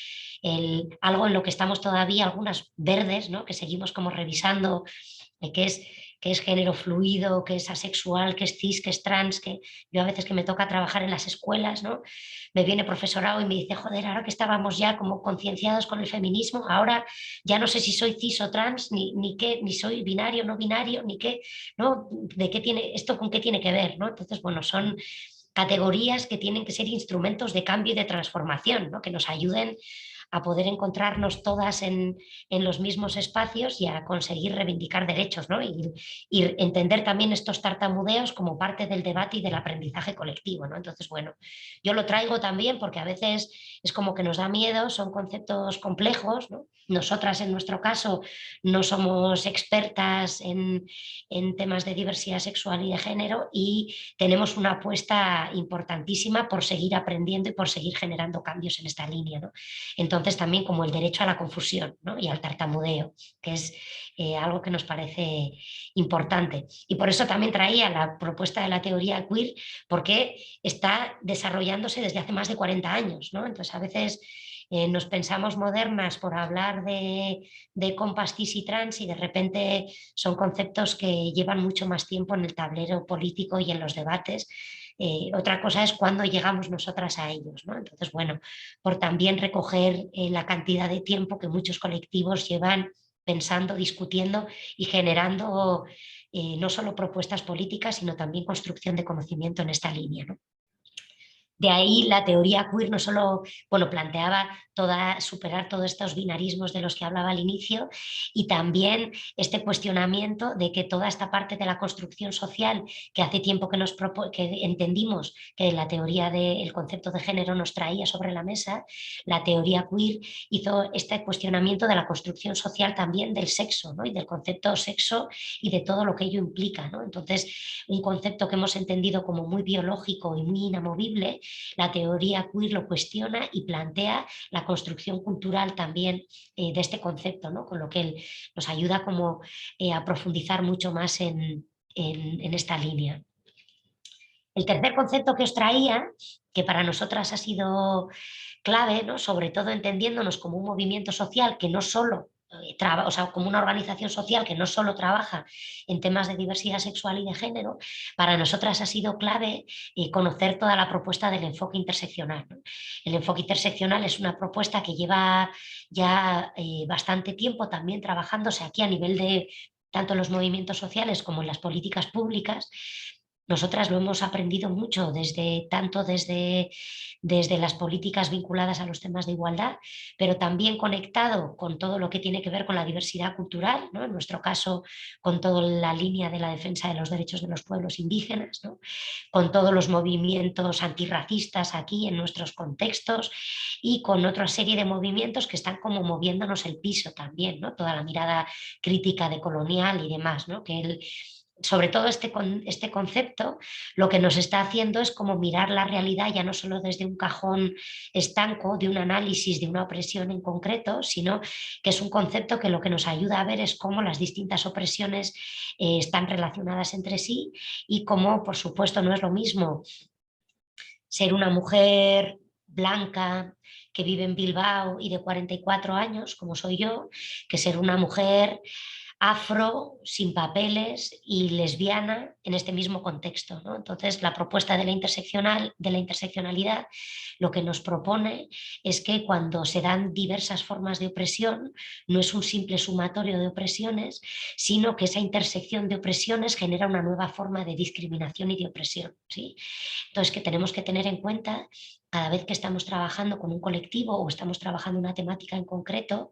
algo en lo que estamos todavía algunas verdes, ¿no?, que seguimos como revisando, que es género fluido, que es asexual, que es cis, que es trans, que yo a veces que me toca trabajar en las escuelas, ¿no?, me viene profesorado y me dice, joder, ahora que estábamos ya como concienciados con el feminismo, ahora ya no sé si soy cis o trans, ni qué, ni soy binario, no binario, ni qué, ¿no?, de qué tiene, esto con qué tiene que ver, ¿no? Entonces, bueno, son categorías que tienen que ser instrumentos de cambio y de transformación, ¿no?, que nos ayuden a poder encontrarnos todas en los mismos espacios y a conseguir reivindicar derechos, ¿no? Y entender también estos tartamudeos como parte del debate y del aprendizaje colectivo, ¿no? Entonces, bueno, yo lo traigo también porque a veces es como que nos da miedo, son conceptos complejos, ¿no? Nosotras, en nuestro caso, no somos expertas en temas de diversidad sexual y de género, y tenemos una apuesta importantísima por seguir aprendiendo y por seguir generando cambios en esta línea, ¿no? Entonces, entonces también como el derecho a la confusión, ¿no? Y al tartamudeo, que es algo que nos parece importante. Y por eso también traía la propuesta de la teoría queer, porque está desarrollándose desde hace más de 40 años, ¿no? Entonces a veces nos pensamos modernas por hablar de compas cis y trans y de repente son conceptos que llevan mucho más tiempo en el tablero político y en los debates. Otra cosa es cuándo llegamos nosotras a ellos, ¿no? Entonces, bueno, por también recoger la cantidad de tiempo que muchos colectivos llevan pensando, discutiendo y generando no solo propuestas políticas, sino también construcción de conocimiento en esta línea, ¿no? De ahí la teoría queer no solo, bueno, planteaba superar todos estos binarismos de los que hablaba al inicio y también este cuestionamiento de que toda esta parte de la construcción social que hace tiempo que entendimos que la teoría del concepto de género nos traía sobre la mesa, la teoría queer hizo este cuestionamiento de la construcción social también del sexo, ¿no? Y del concepto sexo y de todo lo que ello implica, ¿no? Entonces, un concepto que hemos entendido como muy biológico y muy inamovible, la teoría queer lo cuestiona y plantea la construcción cultural también de este concepto, ¿no? Con lo que él nos ayuda como a profundizar mucho más en esta línea. El tercer concepto que os traía, que para nosotras ha sido clave, ¿no? Sobre todo entendiéndonos como un movimiento social que no solo o sea, como una organización social que no solo trabaja en temas de diversidad sexual y de género, para nosotras ha sido clave conocer toda la propuesta del enfoque interseccional, ¿no? El enfoque interseccional es una propuesta que lleva ya bastante tiempo también trabajándose aquí a nivel de tanto en los movimientos sociales como en las políticas públicas. Nosotras lo hemos aprendido mucho desde las políticas vinculadas a los temas de igualdad, pero también conectado con todo lo que tiene que ver con la diversidad cultural, ¿no? En nuestro caso, con toda la línea de la defensa de los derechos de los pueblos indígenas, ¿no? Con todos los movimientos antirracistas aquí en nuestros contextos y con otra serie de movimientos que están como moviéndonos el piso también, ¿no? Toda la mirada crítica de colonial y demás, ¿no? Sobre todo este concepto lo que nos está haciendo es como mirar la realidad ya no solo desde un cajón estanco de un análisis de una opresión en concreto, sino que es un concepto que lo que nos ayuda a ver es cómo las distintas opresiones están relacionadas entre sí y cómo, por supuesto, no es lo mismo ser una mujer blanca que vive en Bilbao y de 44 años, como soy yo, que ser una mujer afro, sin papeles y lesbiana en este mismo contexto, ¿no? Entonces, la propuesta de la interseccionalidad lo que nos propone es que cuando se dan diversas formas de opresión, no es un simple sumatorio de opresiones, sino que esa intersección de opresiones genera una nueva forma de discriminación y de opresión, ¿sí? Entonces, que tenemos que tener en cuenta cada vez que estamos trabajando con un colectivo o estamos trabajando una temática en concreto,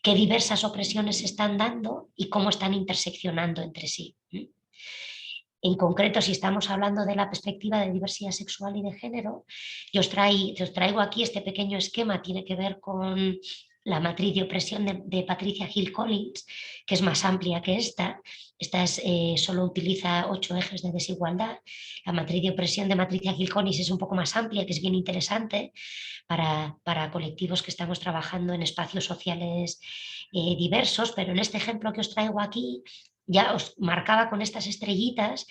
qué diversas opresiones se están dando y cómo están interseccionando entre sí. En concreto, si estamos hablando de la perspectiva de diversidad sexual y de género, os traigo aquí este pequeño esquema, tiene que ver con la matriz de opresión de Patricia Hill Collins, que es más amplia que esta. Solo utiliza 8 ejes de desigualdad. La matriz de opresión de Patricia Hill Collins es un poco más amplia, que es bien interesante para colectivos que estamos trabajando en espacios sociales diversos, pero en este ejemplo que os traigo aquí, ya os marcaba con estas estrellitas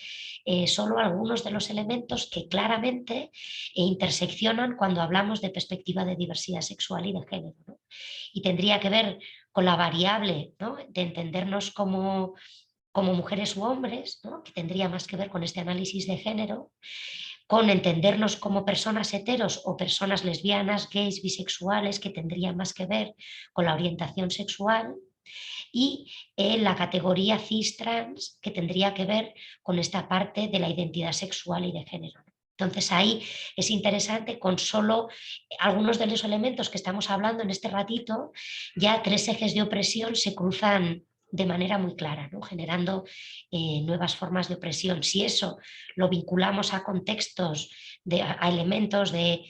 solo algunos de los elementos que claramente interseccionan cuando hablamos de perspectiva de diversidad sexual y de género, ¿no? Y tendría que ver con la variable, ¿no? De entendernos como mujeres u hombres, ¿no? Que tendría más que ver con este análisis de género, con entendernos como personas heteros o personas lesbianas, gays, bisexuales, que tendría más que ver con la orientación sexual, y la categoría cis-trans, que tendría que ver con esta parte de la identidad sexual y de género. Entonces ahí es interesante, con solo algunos de los elementos que estamos hablando en este ratito, ya 3 ejes de opresión se cruzan de manera muy clara, ¿no? Generando nuevas formas de opresión. Si eso lo vinculamos a contextos, a elementos de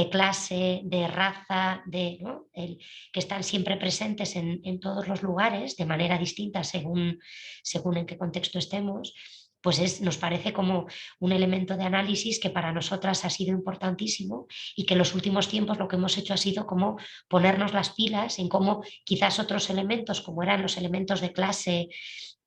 clase, de raza, ¿no? Que están siempre presentes en todos los lugares de manera distinta según en qué contexto estemos, pues nos parece como un elemento de análisis que para nosotras ha sido importantísimo y que en los últimos tiempos lo que hemos hecho ha sido como ponernos las pilas en cómo quizás otros elementos, como eran los elementos de clase,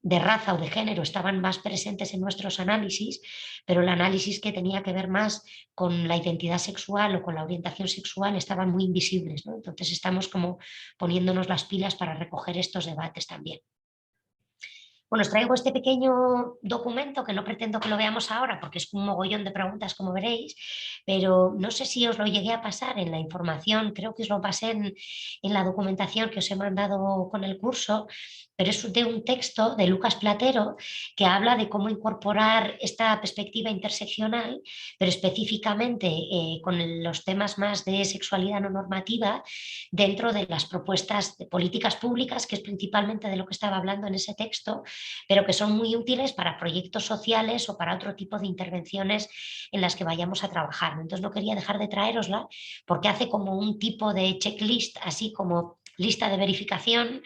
de raza o de género, estaban más presentes en nuestros análisis, pero el análisis que tenía que ver más con la identidad sexual o con la orientación sexual estaban muy invisibles, ¿no? Entonces estamos como poniéndonos las pilas para recoger estos debates también. Bueno, os traigo este pequeño documento que no pretendo que lo veamos ahora porque es un mogollón de preguntas, como veréis, pero no sé si os lo llegué a pasar en la información, creo que os lo pasé en la documentación que os he mandado con el curso, pero es de un texto de Lucas Platero que habla de cómo incorporar esta perspectiva interseccional, pero específicamente con los temas más de sexualidad no normativa dentro de las propuestas de políticas públicas, que es principalmente de lo que estaba hablando en ese texto, pero que son muy útiles para proyectos sociales o para otro tipo de intervenciones en las que vayamos a trabajar. Entonces no quería dejar de traerosla porque hace como un tipo de checklist, así como lista de verificación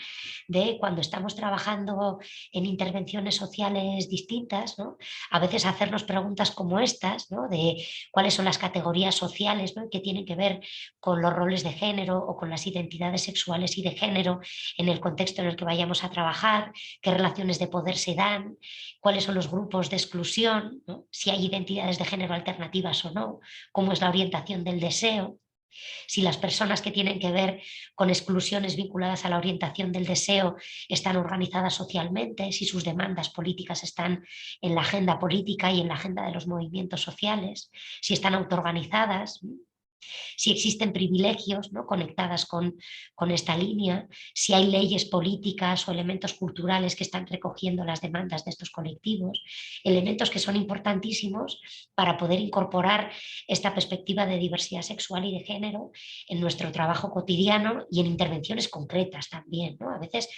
de cuando estamos trabajando en intervenciones sociales distintas, ¿no? A veces hacernos preguntas como estas, ¿no? De cuáles son las categorías sociales, ¿no? Que tienen que ver con los roles de género o con las identidades sexuales y de género en el contexto en el que vayamos a trabajar, qué relaciones de poder se dan, cuáles son los grupos de exclusión, ¿no? Si hay identidades de género alternativas o no, cómo es la orientación del deseo, si las personas que tienen que ver con exclusiones vinculadas a la orientación del deseo están organizadas socialmente, si sus demandas políticas están en la agenda política y en la agenda de los movimientos sociales, si están autoorganizadas, si existen privilegios, ¿no? Conectadas con esta línea, si hay leyes políticas o elementos culturales que están recogiendo las demandas de estos colectivos, elementos que son importantísimos para poder incorporar esta perspectiva de diversidad sexual y de género en nuestro trabajo cotidiano y en intervenciones concretas también, ¿no? A veces,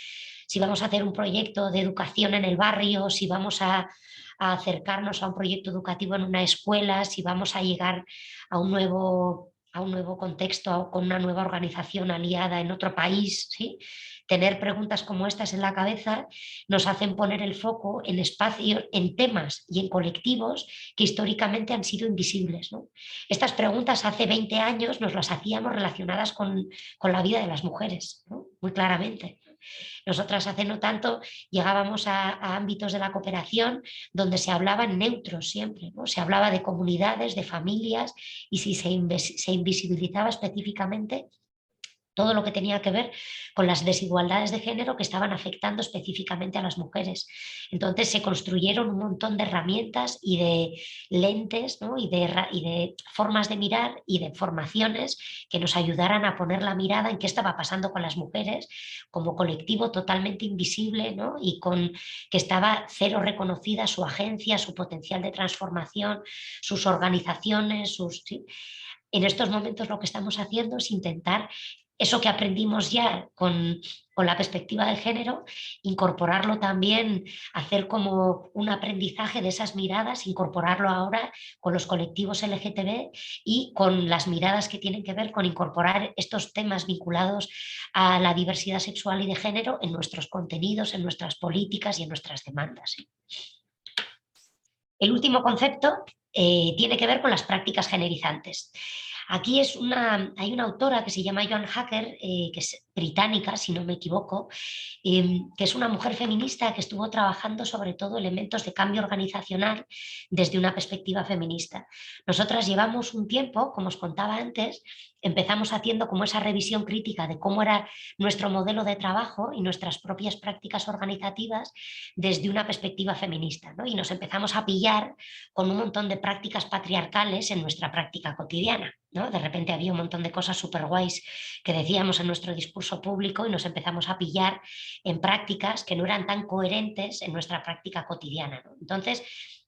si vamos a hacer un proyecto de educación en el barrio, si vamos a acercarnos a un proyecto educativo en una escuela, si vamos a llegar a un nuevo contexto, con una nueva organización aliada en otro país, ¿sí? Tener preguntas como estas en la cabeza nos hacen poner el foco en espacios, en temas y en colectivos que históricamente han sido invisibles, ¿no? Estas preguntas hace 20 años nos las hacíamos relacionadas con la vida de las mujeres, ¿no? Muy claramente. Nosotras hace no tanto llegábamos a ámbitos de la cooperación donde se hablaban neutros siempre, ¿no? Se hablaba de comunidades, de familias y si se invisibilizaba específicamente todo lo que tenía que ver con las desigualdades de género que estaban afectando específicamente a las mujeres. Entonces se construyeron un montón de herramientas y de lentes, ¿no? y de formas de mirar y de formaciones que nos ayudaran a poner la mirada en qué estaba pasando con las mujeres como colectivo totalmente invisible, ¿no? Y con que estaba cero reconocida su agencia, su potencial de transformación, sus organizaciones, ¿sí? En estos momentos lo que estamos haciendo es intentar eso que aprendimos ya con la perspectiva de género, incorporarlo también, hacer como un aprendizaje de esas miradas, incorporarlo ahora con los colectivos LGTB y con las miradas que tienen que ver con incorporar estos temas vinculados a la diversidad sexual y de género en nuestros contenidos, en nuestras políticas y en nuestras demandas. El último concepto tiene que ver con las prácticas generizantes. Aquí hay una autora que se llama Joan Hacker, que es británica, si no me equivoco, que es una mujer feminista que estuvo trabajando sobre todo elementos de cambio organizacional desde una perspectiva feminista. Nosotras llevamos un tiempo, como os contaba antes, empezamos haciendo como esa revisión crítica de cómo era nuestro modelo de trabajo y nuestras propias prácticas organizativas desde una perspectiva feminista, ¿no? Y nos empezamos a pillar con un montón de prácticas patriarcales en nuestra práctica cotidiana, ¿no? De repente había un montón de cosas súper guays que decíamos en nuestro discurso público y nos empezamos a pillar en prácticas que no eran tan coherentes en nuestra práctica cotidiana, ¿no? Entonces,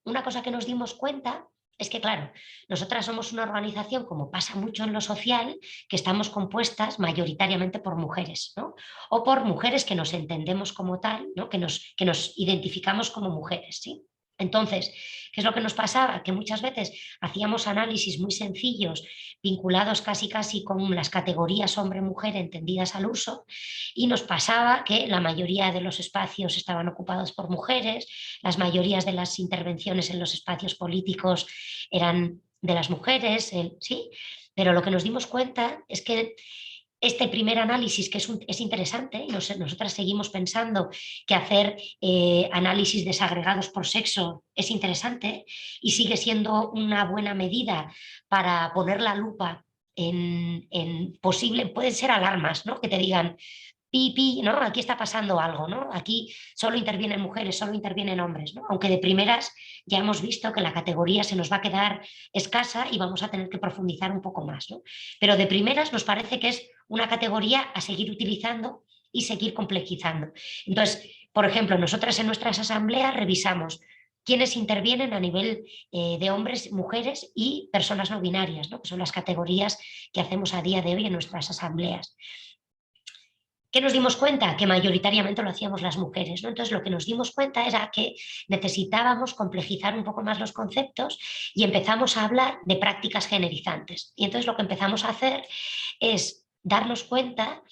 una cosa que nos dimos cuenta es que, claro, nosotras somos una organización, como pasa mucho en lo social, que estamos compuestas mayoritariamente por mujeres, ¿no? O por mujeres que nos entendemos como tal, ¿no? Que nos identificamos como mujeres, ¿sí? Entonces, ¿qué es lo que nos pasaba? Que muchas veces hacíamos análisis muy sencillos, vinculados casi casi con las categorías hombre-mujer entendidas al uso, y nos pasaba que la mayoría de los espacios estaban ocupados por mujeres, las mayorías de las intervenciones en los espacios políticos eran de las mujeres, ¿sí? Pero lo que nos dimos cuenta es que este primer análisis, que es interesante, nosotras seguimos pensando que hacer análisis desagregados por sexo es interesante y sigue siendo una buena medida para poner la lupa en posible, pueden ser alarmas, ¿no? Que te digan, pi, ¿no? Aquí está pasando algo, ¿no? Aquí solo intervienen mujeres, solo intervienen hombres, ¿no? Aunque de primeras ya hemos visto que la categoría se nos va a quedar escasa y vamos a tener que profundizar un poco más, ¿no? Pero de primeras nos parece que es una categoría a seguir utilizando y seguir complejizando. Entonces, por ejemplo, nosotras en nuestras asambleas revisamos quiénes intervienen a nivel de hombres, mujeres y personas no binarias, ¿no? Que son las categorías que hacemos a día de hoy en nuestras asambleas. ¿Qué nos dimos cuenta? Que mayoritariamente lo hacíamos las mujeres, ¿no? Entonces lo que nos dimos cuenta era que necesitábamos complejizar un poco más los conceptos y empezamos a hablar de prácticas generizantes. Y entonces lo que empezamos a hacer es darnos cuenta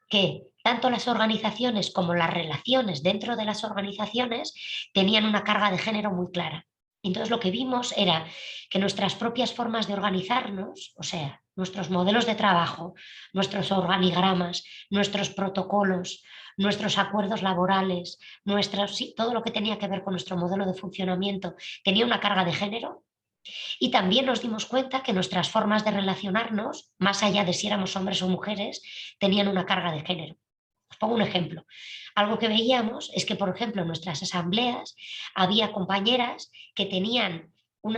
que tanto las organizaciones como las relaciones dentro de las organizaciones tenían una carga de género muy clara. Entonces lo que vimos era que nuestras propias formas de organizarnos, o sea, nuestros modelos de trabajo, nuestros organigramas, nuestros protocolos, nuestros acuerdos laborales, sí, todo lo que tenía que ver con nuestro modelo de funcionamiento tenía una carga de género. Y también nos dimos cuenta que nuestras formas de relacionarnos, más allá de si éramos hombres o mujeres, tenían una carga de género. Os pongo un ejemplo. Algo que veíamos es que, por ejemplo, en nuestras asambleas había compañeras que tenían un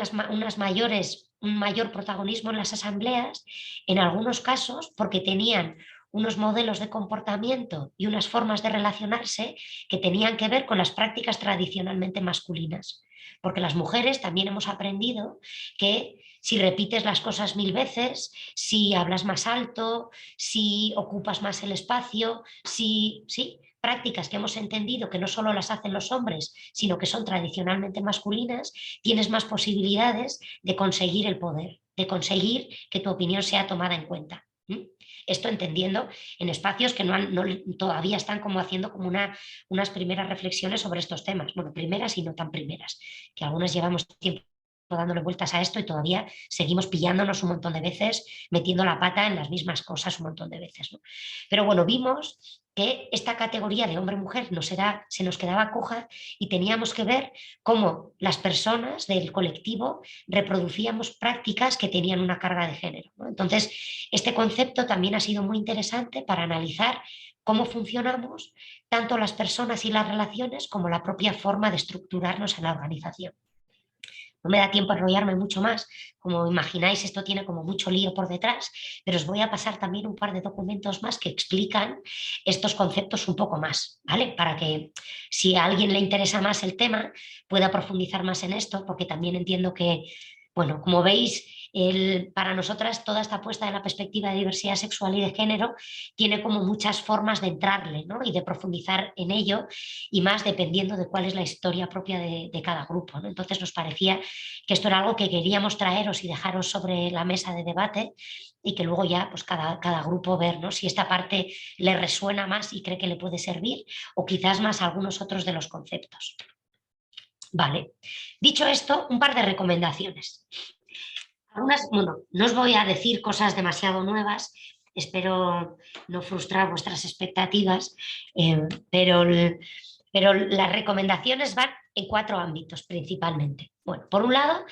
mayor protagonismo en las asambleas, en algunos casos porque tenían unos modelos de comportamiento y unas formas de relacionarse que tenían que ver con las prácticas tradicionalmente masculinas. Porque las mujeres también hemos aprendido que si repites las cosas 1000 veces, si hablas más alto, si ocupas más el espacio, sí, prácticas que hemos entendido que no solo las hacen los hombres, sino que son tradicionalmente masculinas, tienes más posibilidades de conseguir el poder, de conseguir que tu opinión sea tomada en cuenta. Esto entendiendo en espacios que todavía están como haciendo como unas primeras reflexiones sobre estos temas. Bueno, primeras y no tan primeras, que algunas llevamos tiempo dándole vueltas a esto y todavía seguimos pillándonos un montón de veces, metiendo la pata en las mismas cosas un montón de veces, ¿no? Pero bueno, vimos que esta categoría de hombre-mujer se nos quedaba coja y teníamos que ver cómo las personas del colectivo reproducíamos prácticas que tenían una carga de género, ¿no? Entonces, este concepto también ha sido muy interesante para analizar cómo funcionamos tanto las personas y las relaciones como la propia forma de estructurarnos en la organización. No me da tiempo a enrollarme mucho más, como imagináis esto tiene como mucho lío por detrás, pero os voy a pasar también un par de documentos más que explican estos conceptos un poco más, ¿vale? Para que si a alguien le interesa más el tema pueda profundizar más en esto, porque también entiendo que, bueno, como veis, para nosotras toda esta apuesta de la perspectiva de diversidad sexual y de género tiene como muchas formas de entrarle, ¿no? Y de profundizar en ello, y más dependiendo de cuál es la historia propia de cada grupo, ¿no? Entonces nos parecía que esto era algo que queríamos traeros y dejaros sobre la mesa de debate y que luego ya pues cada grupo ver, ¿no? Si esta parte le resuena más y cree que le puede servir o quizás más algunos otros de los conceptos. Vale, dicho esto, un par de recomendaciones. Bueno, no os voy a decir cosas demasiado nuevas, espero no frustrar vuestras expectativas, pero las recomendaciones van en 4 ámbitos principalmente. Bueno, por un lado,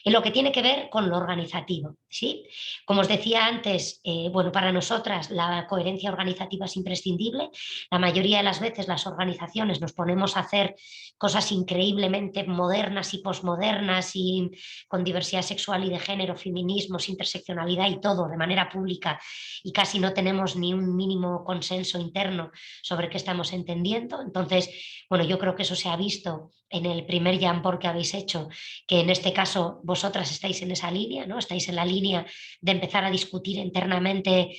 en lo que tiene que ver con lo organizativo, ¿sí? Como os decía antes, bueno, para nosotras la coherencia organizativa es imprescindible. La mayoría de las veces las organizaciones nos ponemos a hacer cosas increíblemente modernas y posmodernas y con diversidad sexual y de género, feminismos, interseccionalidad y todo de manera pública y casi no tenemos ni un mínimo consenso interno sobre qué estamos entendiendo. Entonces, bueno, yo creo que eso se ha visto en el primer Jamboard que habéis hecho, que en este caso vosotras estáis en esa línea, ¿no? Estáis en la línea de empezar a discutir internamente,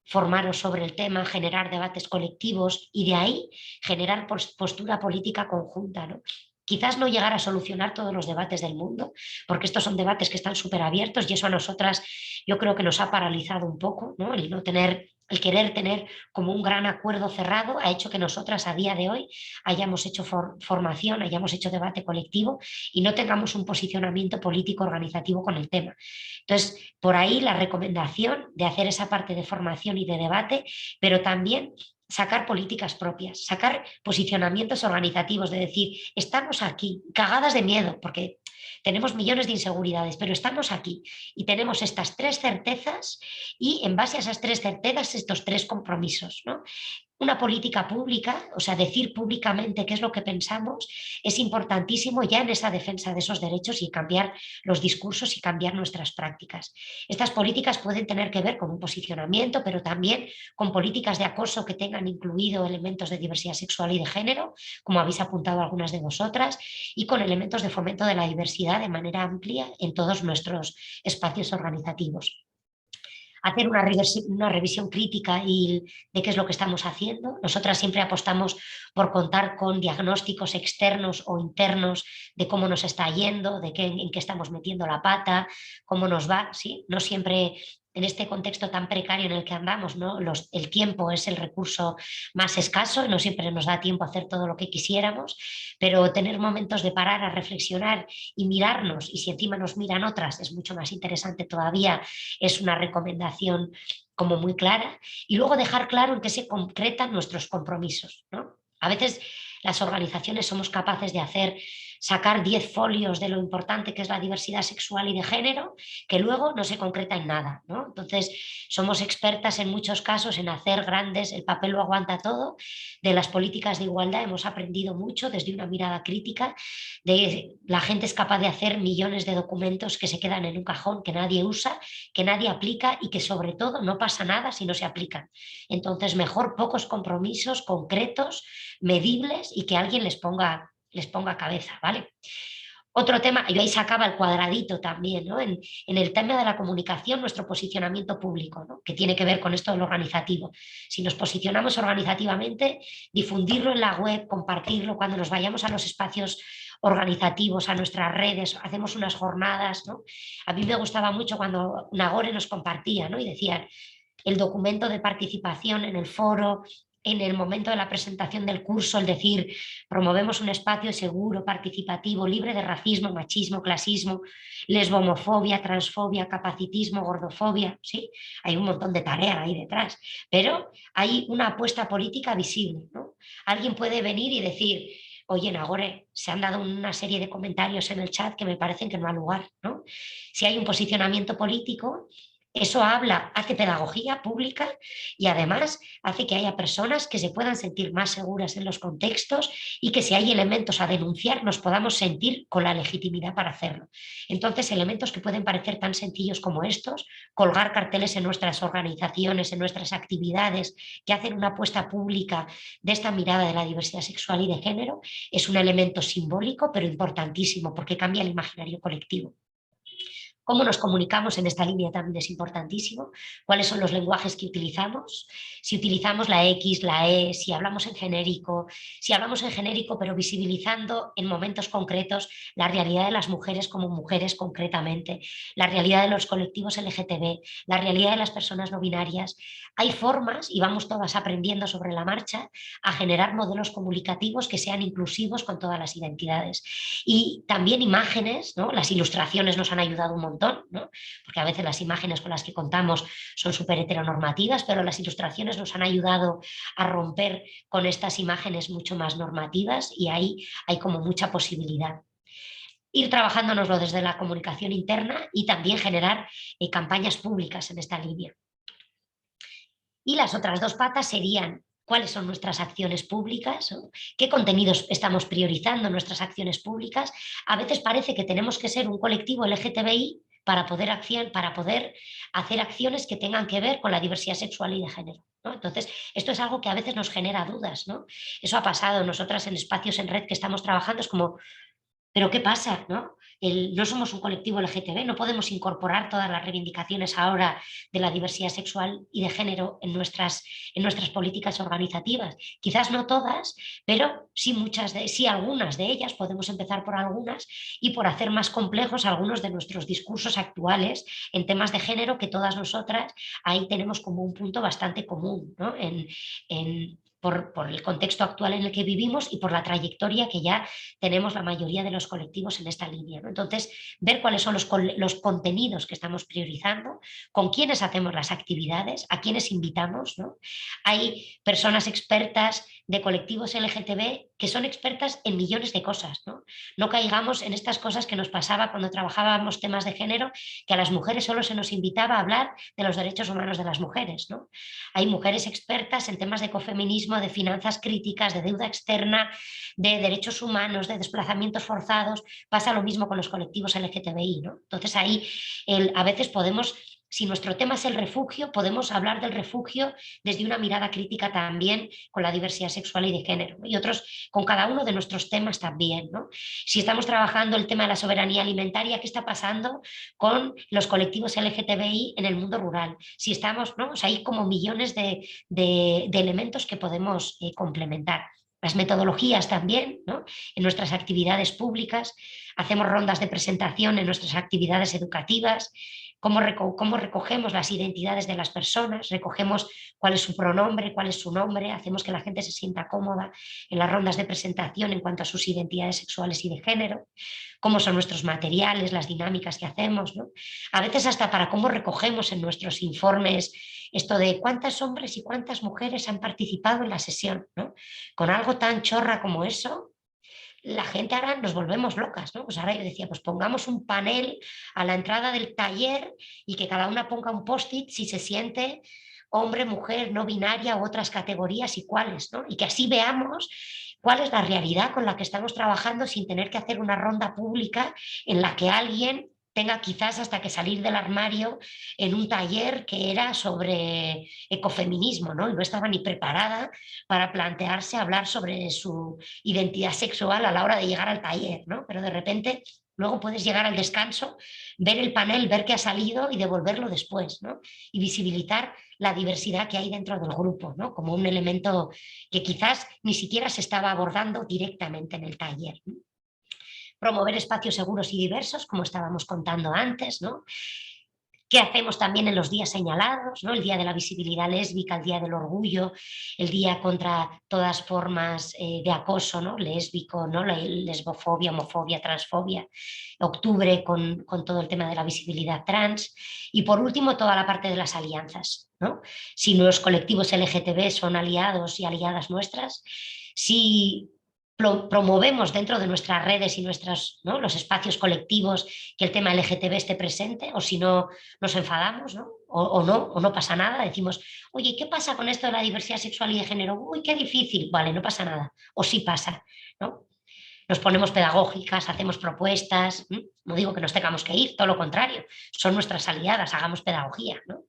formaros sobre el tema, generar debates colectivos y de ahí generar postura política conjunta, ¿no? quizás no llegar a solucionar todos los debates del mundo, porque estos son debates que están súper abiertos y eso a nosotras yo creo que nos ha paralizado un poco, ¿no? El no tener, el querer tener como un gran acuerdo cerrado ha hecho que nosotras a día de hoy hayamos hecho formación, hayamos hecho debate colectivo y no tengamos un posicionamiento político organizativo con el tema. Entonces, por ahí la recomendación de hacer esa parte de formación y de debate, pero también sacar políticas propias, sacar posicionamientos organizativos, de decir, estamos aquí, cagadas de miedo, porque tenemos millones de inseguridades, pero estamos aquí y tenemos estas tres certezas y en base a esas tres certezas, estos tres compromisos, ¿no? Una política pública, o sea, decir públicamente qué es lo que pensamos, es importantísimo ya en esa defensa de esos derechos y cambiar los discursos y cambiar nuestras prácticas. Estas políticas pueden tener que ver con un posicionamiento, pero también con políticas de acoso que tengan incluido elementos de diversidad sexual y de género, como habéis apuntado algunas de vosotras, y con elementos de fomento de la diversidad de manera amplia en todos nuestros espacios organizativos. Hacer una revisión crítica de qué es lo que estamos haciendo. Nosotras siempre apostamos por contar con diagnósticos externos o internos de cómo nos está yendo, de en qué estamos metiendo la pata, cómo nos va, ¿sí? No siempre en este contexto tan precario en el que andamos, ¿no? El tiempo es el recurso más escaso y no siempre nos da tiempo a hacer todo lo que quisiéramos, pero tener momentos de parar a reflexionar y mirarnos, y si encima nos miran otras, es mucho más interesante todavía, es una recomendación como muy clara, y luego dejar claro en qué se concretan nuestros compromisos, ¿no? A veces las organizaciones somos capaces de sacar 10 folios de lo importante que es la diversidad sexual y de género, que luego no se concreta en nada, ¿no? Entonces, somos expertas en muchos casos en hacer grandes, el papel lo aguanta todo, de las políticas de igualdad hemos aprendido mucho desde una mirada crítica, de la gente es capaz de hacer millones de documentos que se quedan en un cajón, que nadie usa, que nadie aplica y que sobre todo no pasa nada si no se aplican. Entonces, mejor pocos compromisos concretos, medibles y que alguien les ponga cabeza, ¿vale? Otro tema, y ahí se acaba el cuadradito también, ¿no? En el tema de la comunicación, nuestro posicionamiento público, ¿no? Que tiene que ver con esto de lo organizativo. Si nos posicionamos organizativamente, difundirlo en la web, compartirlo cuando nos vayamos a los espacios organizativos, a nuestras redes, hacemos unas jornadas, ¿no? A mí me gustaba mucho cuando Nagore nos compartía, ¿no? Y decían, el documento de participación en el foro, en el momento de la presentación del curso, el decir, promovemos un espacio seguro, participativo, libre de racismo, machismo, clasismo, lesbomofobia, transfobia, capacitismo, gordofobia, ¿sí? Hay un montón de tarea ahí detrás, pero hay una apuesta política visible, ¿no? Alguien puede venir y decir, oye, Nagore, se han dado una serie de comentarios en el chat que me parecen que no ha lugar, ¿no? Si hay un posicionamiento político, eso habla, hace pedagogía pública y además hace que haya personas que se puedan sentir más seguras en los contextos y que si hay elementos a denunciar nos podamos sentir con la legitimidad para hacerlo. Entonces, elementos que pueden parecer tan sencillos como estos, colgar carteles en nuestras organizaciones, en nuestras actividades, que hacen una apuesta pública de esta mirada de la diversidad sexual y de género, es un elemento simbólico pero importantísimo porque cambia el imaginario colectivo. Cómo nos comunicamos en esta línea también es importantísimo, cuáles son los lenguajes que utilizamos, si utilizamos la X, la E, si hablamos en genérico pero visibilizando en momentos concretos la realidad de las mujeres como mujeres concretamente, la realidad de los colectivos LGTB, la realidad de las personas no binarias. Hay formas, y vamos todas aprendiendo sobre la marcha, a generar modelos comunicativos que sean inclusivos con todas las identidades. Y también imágenes, ¿no? Las ilustraciones nos han ayudado un montón, ¿no? Porque a veces las imágenes con las que contamos son súper heteronormativas, pero las ilustraciones nos han ayudado a romper con estas imágenes mucho más normativas y ahí hay como mucha posibilidad. Ir trabajándonoslo desde la comunicación interna y también generar campañas públicas en esta línea. Y las otras dos patas serían cuáles son nuestras acciones públicas, ¿no? Qué contenidos estamos priorizando en nuestras acciones públicas. A veces parece que tenemos que ser un colectivo LGTBI para poder hacer acciones que tengan que ver con la diversidad sexual y de género, ¿no? Entonces, esto es algo que a veces nos genera dudas, ¿no? Eso ha pasado nosotras en espacios en red que estamos trabajando, es como, pero ¿qué pasa, no? No somos un colectivo LGTB, no podemos incorporar todas las reivindicaciones ahora de la diversidad sexual y de género en nuestras políticas organizativas. Quizás no todas, pero sí, sí algunas de ellas, podemos empezar por algunas y por hacer más complejos algunos de nuestros discursos actuales en temas de género, que todas nosotras ahí tenemos como un punto bastante común, ¿no? Por el contexto actual en el que vivimos y por la trayectoria que ya tenemos la mayoría de los colectivos en esta línea, ¿no? Entonces, ver cuáles son los contenidos que estamos priorizando, con quiénes hacemos las actividades, a quiénes invitamos, ¿no? Hay personas expertas de colectivos LGTB que son expertas en millones de cosas, ¿no? No caigamos en estas cosas que nos pasaba cuando trabajábamos temas de género, que a las mujeres solo se nos invitaba a hablar de los derechos humanos de las mujeres, ¿no? Hay mujeres expertas en temas de ecofeminismo, de finanzas críticas, de deuda externa, de derechos humanos, de desplazamientos forzados. Pasa lo mismo con los colectivos LGTBI, ¿no? Entonces ahí a veces podemos, si nuestro tema es el refugio, podemos hablar del refugio desde una mirada crítica también con la diversidad sexual y de género, ¿no? Y otros con cada uno de nuestros temas también, ¿no? Si estamos trabajando el tema de la soberanía alimentaria, ¿qué está pasando con los colectivos LGTBI en el mundo rural? Si estamos, ¿no? O sea, hay como millones de elementos que podemos complementar. Las metodologías también, ¿no? En nuestras actividades públicas, hacemos rondas de presentación en nuestras actividades educativas, cómo recogemos las identidades de las personas, recogemos cuál es su pronombre, cuál es su nombre, hacemos que la gente se sienta cómoda en las rondas de presentación en cuanto a sus identidades sexuales y de género, cómo son nuestros materiales, las dinámicas que hacemos, ¿no? A veces hasta para cómo recogemos en nuestros informes esto de cuántos hombres y cuántas mujeres han participado en la sesión, ¿no? Con algo tan chorra como eso, la gente ahora nos volvemos locas, ¿no? Pues ahora yo decía, pues pongamos un panel a la entrada del taller y que cada una ponga un post-it si se siente hombre, mujer, no binaria u otras categorías y cuáles, ¿no? Y que así veamos cuál es la realidad con la que estamos trabajando sin tener que hacer una ronda pública en la que alguien tenga quizás hasta que salir del armario en un taller que era sobre ecofeminismo, ¿no? Y no estaba ni preparada para plantearse hablar sobre su identidad sexual a la hora de llegar al taller, ¿no? Pero de repente luego puedes llegar al descanso, ver el panel, ver qué ha salido y devolverlo después, ¿no? Y visibilizar la diversidad que hay dentro del grupo, ¿no? Como un elemento que quizás ni siquiera se estaba abordando directamente en el taller, ¿no? Promover espacios seguros y diversos, como estábamos contando antes, ¿no? ¿Qué hacemos también en los días señalados, ¿no? El día de la visibilidad lésbica, el día del orgullo, el día contra todas formas de acoso, ¿no? Lésbico, ¿no? La lesbofobia, homofobia, transfobia, octubre con todo el tema de la visibilidad trans y por último toda la parte de las alianzas, ¿no? Si los colectivos LGTB son aliados y aliadas nuestras, si promovemos dentro de nuestras redes y nuestros, ¿no? Los espacios colectivos que el tema LGTB esté presente, o si no nos enfadamos, ¿no? O no pasa nada, decimos, oye, ¿qué pasa con esto de la diversidad sexual y de género? Uy, qué difícil, vale, no pasa nada, o sí pasa, ¿no? Nos ponemos pedagógicas, hacemos propuestas, no digo que nos tengamos que ir, todo lo contrario, son nuestras aliadas, hagamos pedagogía, ¿no?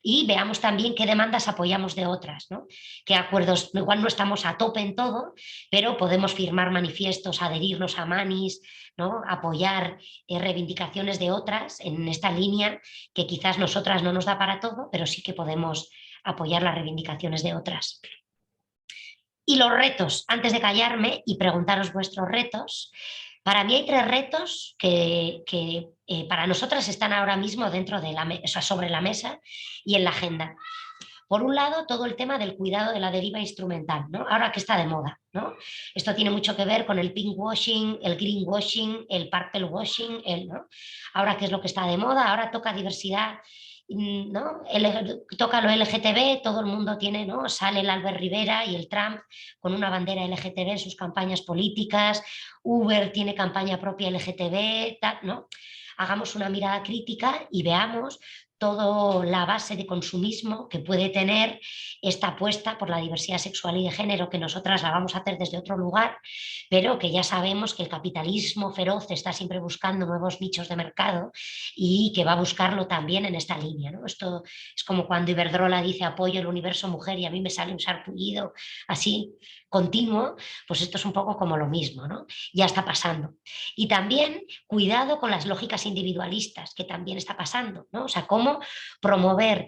Y veamos también qué demandas apoyamos de otras, ¿no? Qué acuerdos, igual no estamos a tope en todo, pero podemos firmar manifiestos, adherirnos a manis, ¿no? Apoyar reivindicaciones de otras en esta línea que quizás nosotras no nos da para todo, pero sí que podemos apoyar las reivindicaciones de otras. Y los retos, antes de callarme y preguntaros vuestros retos, para mí hay tres retos que para nosotras están ahora mismo dentro de o sea, sobre la mesa y en la agenda. Por un lado, todo el tema del cuidado de la deriva instrumental, ¿no? Ahora que está de moda, ¿no? Esto tiene mucho que ver con el pinkwashing, el greenwashing, el purple washing, ¿no? Ahora, ¿qué es lo que está de moda? Ahora toca diversidad, ¿no? Toca lo LGTB, todo el mundo tiene, ¿no? Sale el Albert Rivera y el Trump con una bandera LGTB en sus campañas políticas, Uber tiene campaña propia LGTB, ¿no? Hagamos una mirada crítica y veamos toda la base de consumismo que puede tener esta apuesta por la diversidad sexual y de género, que nosotras la vamos a hacer desde otro lugar, pero que ya sabemos que el capitalismo feroz está siempre buscando nuevos nichos de mercado y que va a buscarlo también en esta línea, ¿no? Esto es como cuando Iberdrola dice apoyo el universo mujer y a mí me sale un sarpullido así continuo, pues esto es un poco como lo mismo, ¿no? Ya está pasando. Y también cuidado con las lógicas individualistas, que también está pasando, ¿no? O sea, cómo promover,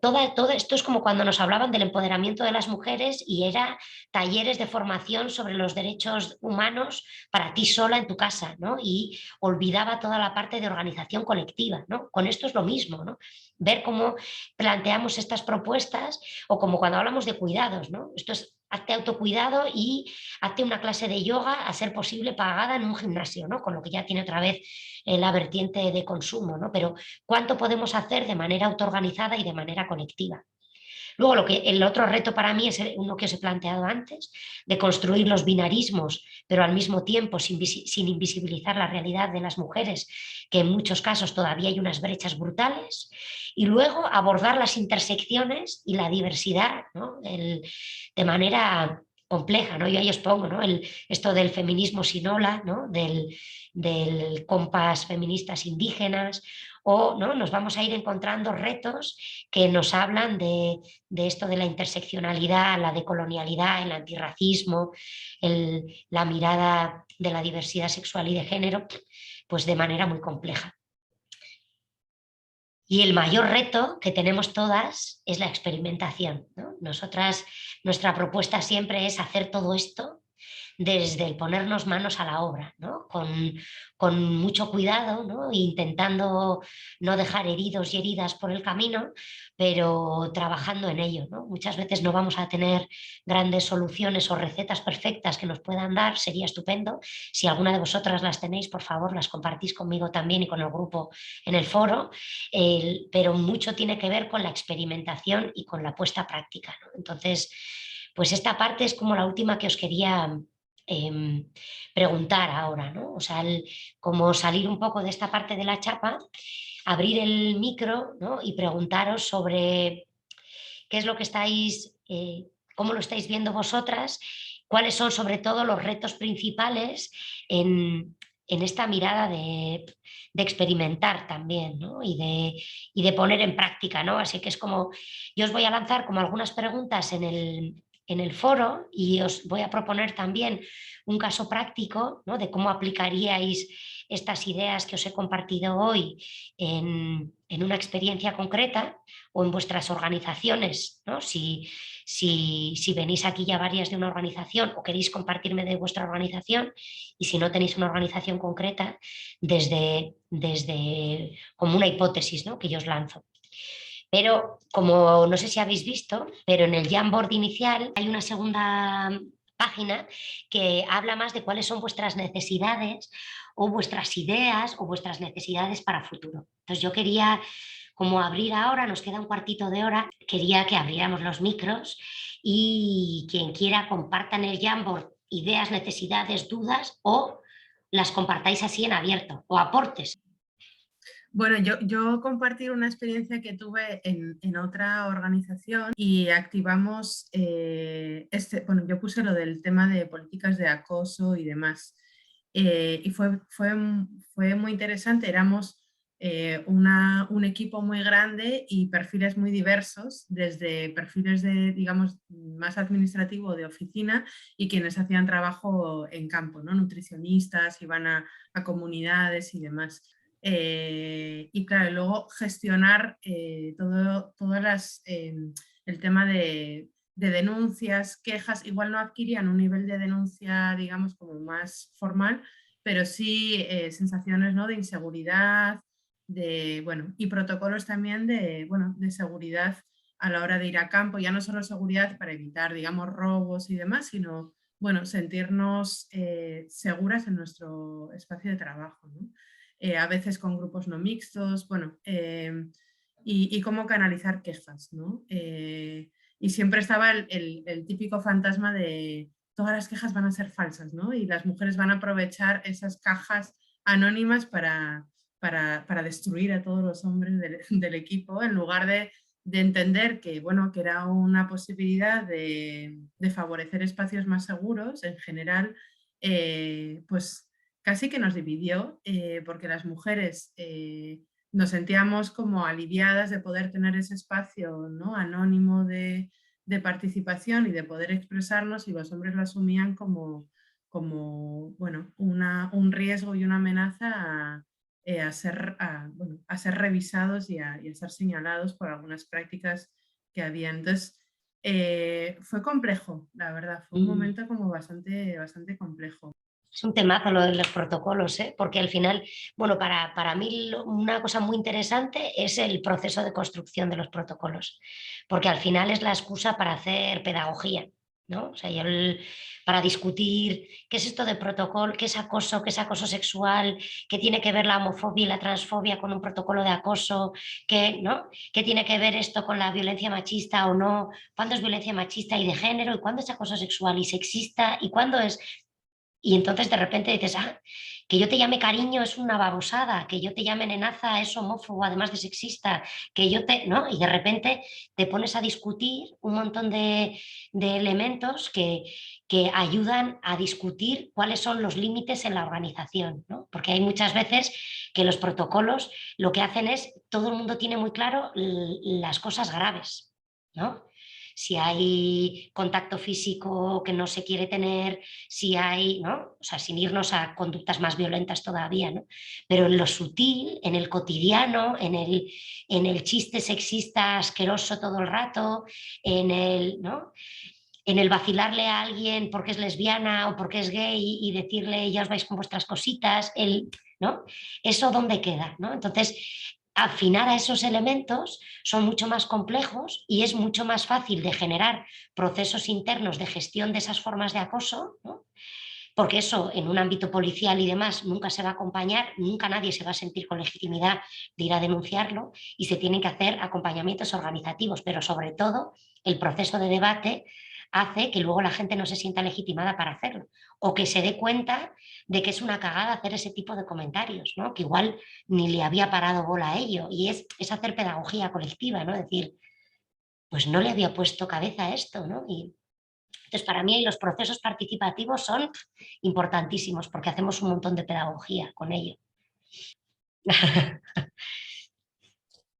todo esto es como cuando nos hablaban del empoderamiento de las mujeres y era talleres de formación sobre los derechos humanos para ti sola en tu casa, ¿no? Y olvidaba toda la parte de organización colectiva, ¿no? Con esto es lo mismo, ¿no? Ver cómo planteamos estas propuestas o como cuando hablamos de cuidados, ¿no? Esto es hazte autocuidado y hazte una clase de yoga a ser posible pagada en un gimnasio, ¿no? Con lo que ya tiene otra vez la vertiente de consumo, ¿no? Pero ¿cuánto podemos hacer de manera autoorganizada y de manera colectiva? Luego, el otro reto para mí es uno que os he planteado antes, de construir los binarismos, pero al mismo tiempo sin invisibilizar la realidad de las mujeres, que en muchos casos todavía hay unas brechas brutales, y luego abordar las intersecciones y la diversidad, ¿no? De manera compleja, ¿no? Yo ahí os pongo, ¿no? Esto del feminismo sin ola, ¿no? Del compás feministas indígenas, o ¿no? Nos vamos a ir encontrando retos que nos hablan de esto de la interseccionalidad, la decolonialidad, el antirracismo, la mirada de la diversidad sexual y de género, pues de manera muy compleja. Y el mayor reto que tenemos todas es la experimentación, ¿no? Nosotras, nuestra propuesta siempre es hacer todo esto desde el ponernos manos a la obra, ¿no? Con mucho cuidado, ¿no? Intentando no dejar heridos y heridas por el camino, pero trabajando en ello, ¿no? Muchas veces no vamos a tener grandes soluciones o recetas perfectas que nos puedan dar, sería estupendo. Si alguna de vosotras las tenéis, por favor, las compartís conmigo también y con el grupo en el foro, pero mucho tiene que ver con la experimentación y con la puesta a práctica, ¿no? Entonces, pues esta parte es como la última que os quería preguntar ahora, ¿no? O sea, como salir un poco de esta parte de la chapa, abrir el micro, ¿no? Y preguntaros sobre qué es lo que estáis, cómo lo estáis viendo vosotras, cuáles son sobre todo los retos principales en esta mirada de experimentar también, ¿no? Y de poner en práctica, ¿no? Así que es como, yo os voy a lanzar como algunas preguntas en el foro y os voy a proponer también un caso práctico, ¿no? De cómo aplicaríais estas ideas que os he compartido hoy en una experiencia concreta o en vuestras organizaciones, ¿no? Si venís aquí ya varias de una organización o queréis compartirme de vuestra organización y si no tenéis una organización concreta, desde como una hipótesis, ¿no? Que yo os lanzo. Pero como no sé si habéis visto, pero en el Jamboard inicial hay una segunda página que habla más de cuáles son vuestras necesidades o vuestras ideas o vuestras necesidades para futuro. Entonces yo quería como abrir ahora, nos queda un cuartito de hora, quería que abriéramos los micros y quien quiera compartan el Jamboard ideas, necesidades, dudas o las compartáis así en abierto o aportes. Bueno, yo compartir una experiencia que tuve en otra organización y activamos, bueno, yo puse lo del tema de políticas de acoso y demás. Y fue muy interesante, éramos un equipo muy grande y perfiles muy diversos, desde perfiles de, digamos, más administrativo de oficina y quienes hacían trabajo en campo, ¿no? Nutricionistas, iban a comunidades y demás. Y claro, luego gestionar el tema de denuncias, quejas, igual no adquirían un nivel de denuncia, digamos, como más formal, pero sí sensaciones, ¿no? De inseguridad, bueno, y protocolos también bueno, de seguridad a la hora de ir a campo, ya no solo seguridad para evitar, digamos, robos y demás, sino, bueno, sentirnos seguras en nuestro espacio de trabajo, ¿no? A veces con grupos no mixtos, bueno, y cómo canalizar quejas, ¿no? Y siempre estaba el típico fantasma de todas las quejas van a ser falsas, ¿no? Y las mujeres van a aprovechar esas cajas anónimas para destruir a todos los hombres del equipo, en lugar de entender que, bueno, que era una posibilidad de favorecer espacios más seguros en general, pues casi que nos dividió, porque las mujeres nos sentíamos como aliviadas de poder tener ese espacio, ¿no?, anónimo de participación y de poder expresarnos, y los hombres lo asumían como bueno, un riesgo y una amenaza a ser revisados y a ser señalados por algunas prácticas que había. Entonces, fue complejo, la verdad, fue un Mm. momento como bastante complejo. Es un temazo lo de los protocolos, ¿eh? Porque al final, bueno, para mí una cosa muy interesante es el proceso de construcción de los protocolos, porque al final es la excusa para hacer pedagogía, ¿no? O sea, para discutir qué es esto de protocolo, qué es acoso sexual, qué tiene que ver la homofobia y la transfobia con un protocolo de acoso, qué, ¿no?, qué tiene que ver esto con la violencia machista o no, cuándo es violencia machista y de género, y cuándo es acoso sexual y sexista, y cuándo es... Y entonces de repente dices, ah, que yo te llame cariño es una babosada, que yo te llame nenaza es homófobo, además de sexista, que yo te, ¿no? Y de repente te pones a discutir un montón de elementos que ayudan a discutir cuáles son los límites en la organización, ¿no? Porque hay muchas veces que los protocolos lo que hacen es, todo el mundo tiene muy claro las cosas graves, ¿no? Si hay contacto físico que no se quiere tener, si hay, ¿no? O sea, sin irnos a conductas más violentas todavía, ¿no? Pero en lo sutil, en el cotidiano, en el chiste sexista asqueroso todo el rato, en el, ¿no?, en el vacilarle a alguien porque es lesbiana o porque es gay y decirle ya os vais con vuestras cositas, ¿no? ¿Eso dónde queda? ¿No? Entonces, afinar a esos elementos son mucho más complejos y es mucho más fácil de generar procesos internos de gestión de esas formas de acoso, ¿no? Porque eso en un ámbito policial y demás nunca se va a acompañar, nunca nadie se va a sentir con legitimidad de ir a denunciarlo, y se tienen que hacer acompañamientos organizativos, pero sobre todo el proceso de debate hace que luego la gente no se sienta legitimada para hacerlo, o que se dé cuenta de que es una cagada hacer ese tipo de comentarios, ¿no?, que igual ni le había parado bola a ello, y es hacer pedagogía colectiva, ¿no? Es decir, pues no le había puesto cabeza a esto, ¿no? Y entonces, para mí los procesos participativos son importantísimos porque hacemos un montón de pedagogía con ello.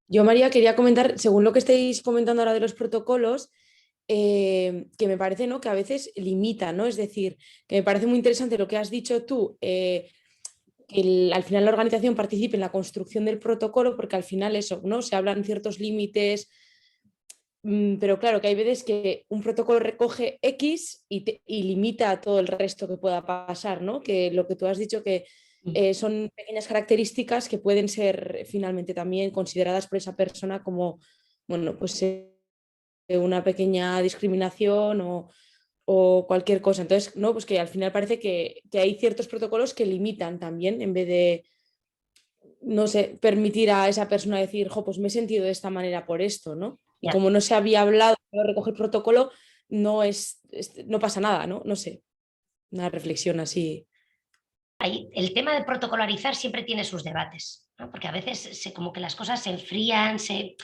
Yo, María, quería comentar, según lo que estáis comentando ahora de los protocolos, que me parece, ¿no?, que a veces limitan, ¿no? Es decir, que me parece muy interesante lo que has dicho tú, que al final la organización participe en la construcción del protocolo, porque al final eso, ¿no?, se hablan ciertos límites, pero claro, que hay veces que un protocolo recoge X y limita a todo el resto que pueda pasar, ¿no? Que lo que tú has dicho que son pequeñas características que pueden ser finalmente también consideradas por esa persona como, bueno, pues una pequeña discriminación o cualquier cosa. Entonces, no, pues que al final parece que hay ciertos protocolos que limitan también, en vez de, no sé, permitir a esa persona decir, jo, pues me he sentido de esta manera por esto, ¿no? Y Ya. como no se había hablado de recoger protocolo, no pasa nada, ¿no? No sé, una reflexión así. El tema de protocolarizar siempre tiene sus debates, ¿no? Porque a veces como que las cosas se enfrían, se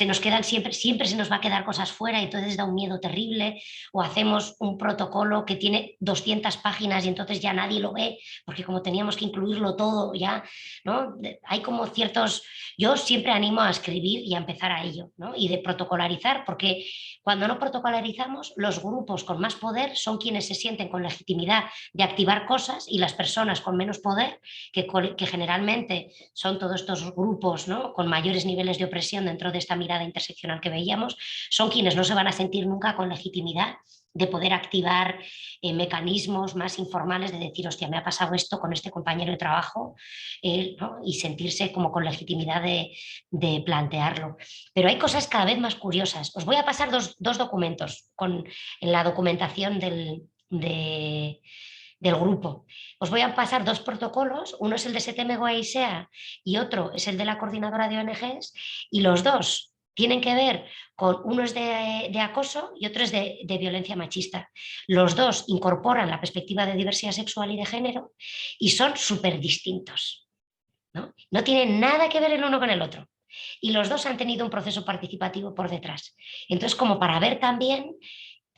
nos quedan siempre se nos va a quedar cosas fuera y entonces da un miedo terrible, o hacemos un protocolo que tiene 200 páginas y entonces ya nadie lo ve, porque como teníamos que incluirlo todo ya, ¿no? Hay como ciertos... Yo siempre animo a escribir y a empezar a ello, ¿no? Y de protocolarizar, porque cuando no protocolarizamos, los grupos con más poder son quienes se sienten con legitimidad de activar cosas, y las personas con menos poder, que generalmente son todos estos grupos, ¿no?, con mayores niveles de opresión dentro de esta mirada interseccional que veíamos, son quienes no se van a sentir nunca con legitimidad de poder activar mecanismos más informales de decir, hostia, me ha pasado esto con este compañero de trabajo, ¿no?, y sentirse como con legitimidad de plantearlo. Pero hay cosas cada vez más curiosas. Os voy a pasar dos documentos en la documentación del grupo. Os voy a pasar dos protocolos, uno es el de SETEMEGO e ISEA y otro es el de la Coordinadora de ONGs, y los dos tienen que ver con, uno es de acoso y otro es de violencia machista. Los dos incorporan la perspectiva de diversidad sexual y de género y son súper distintos, ¿no? No tienen nada que ver el uno con el otro. Y los dos han tenido un proceso participativo por detrás. Entonces, como para ver también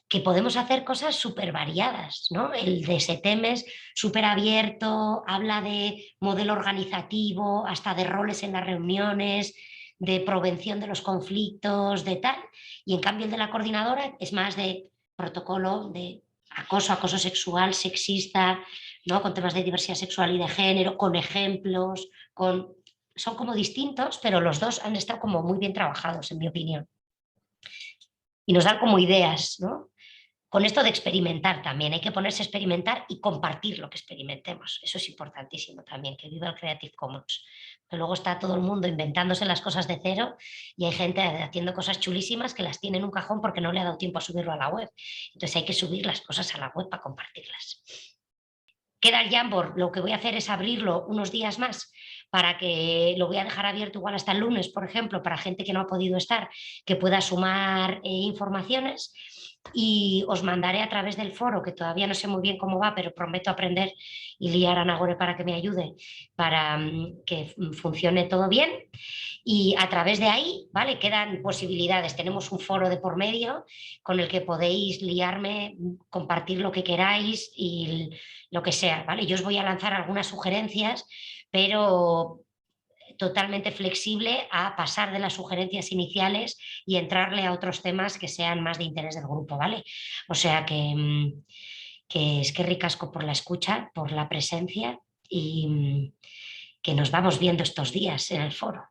que podemos hacer cosas súper variadas, ¿no? El de SETEM es súper abierto, habla de modelo organizativo, hasta de roles en las reuniones, de prevención de los conflictos, de tal. Y en cambio el de la coordinadora es más de protocolo de acoso, acoso sexual, sexista, ¿no? Con temas de diversidad sexual y de género, con ejemplos, son como distintos, pero los dos han estado como muy bien trabajados, en mi opinión. Y nos dan como ideas, ¿no? Con esto de experimentar también, hay que ponerse a experimentar y compartir lo que experimentemos. Eso es importantísimo también, que viva el Creative Commons. Que luego está todo el mundo inventándose las cosas de cero y hay gente haciendo cosas chulísimas que las tiene en un cajón porque no le ha dado tiempo a subirlo a la web. Entonces hay que subir las cosas a la web para compartirlas. Queda el Jamboard, lo que voy a hacer es abrirlo unos días más para que lo voy a dejar abierto igual hasta el lunes, por ejemplo, para gente que no ha podido estar, que pueda sumar informaciones, y os mandaré a través del foro, que todavía no sé muy bien cómo va, pero prometo aprender y liar a Nagore para que me ayude, para que funcione todo bien. Y a través de ahí, ¿vale? Quedan posibilidades. Tenemos un foro de por medio con el que podéis liarme, compartir lo que queráis y lo que sea, ¿vale? Yo os voy a lanzar algunas sugerencias, pero totalmente flexible a pasar de las sugerencias iniciales y entrarle a otros temas que sean más de interés del grupo, ¿vale? O sea que es que ricasco por la escucha, por la presencia y que nos vamos viendo estos días en el foro.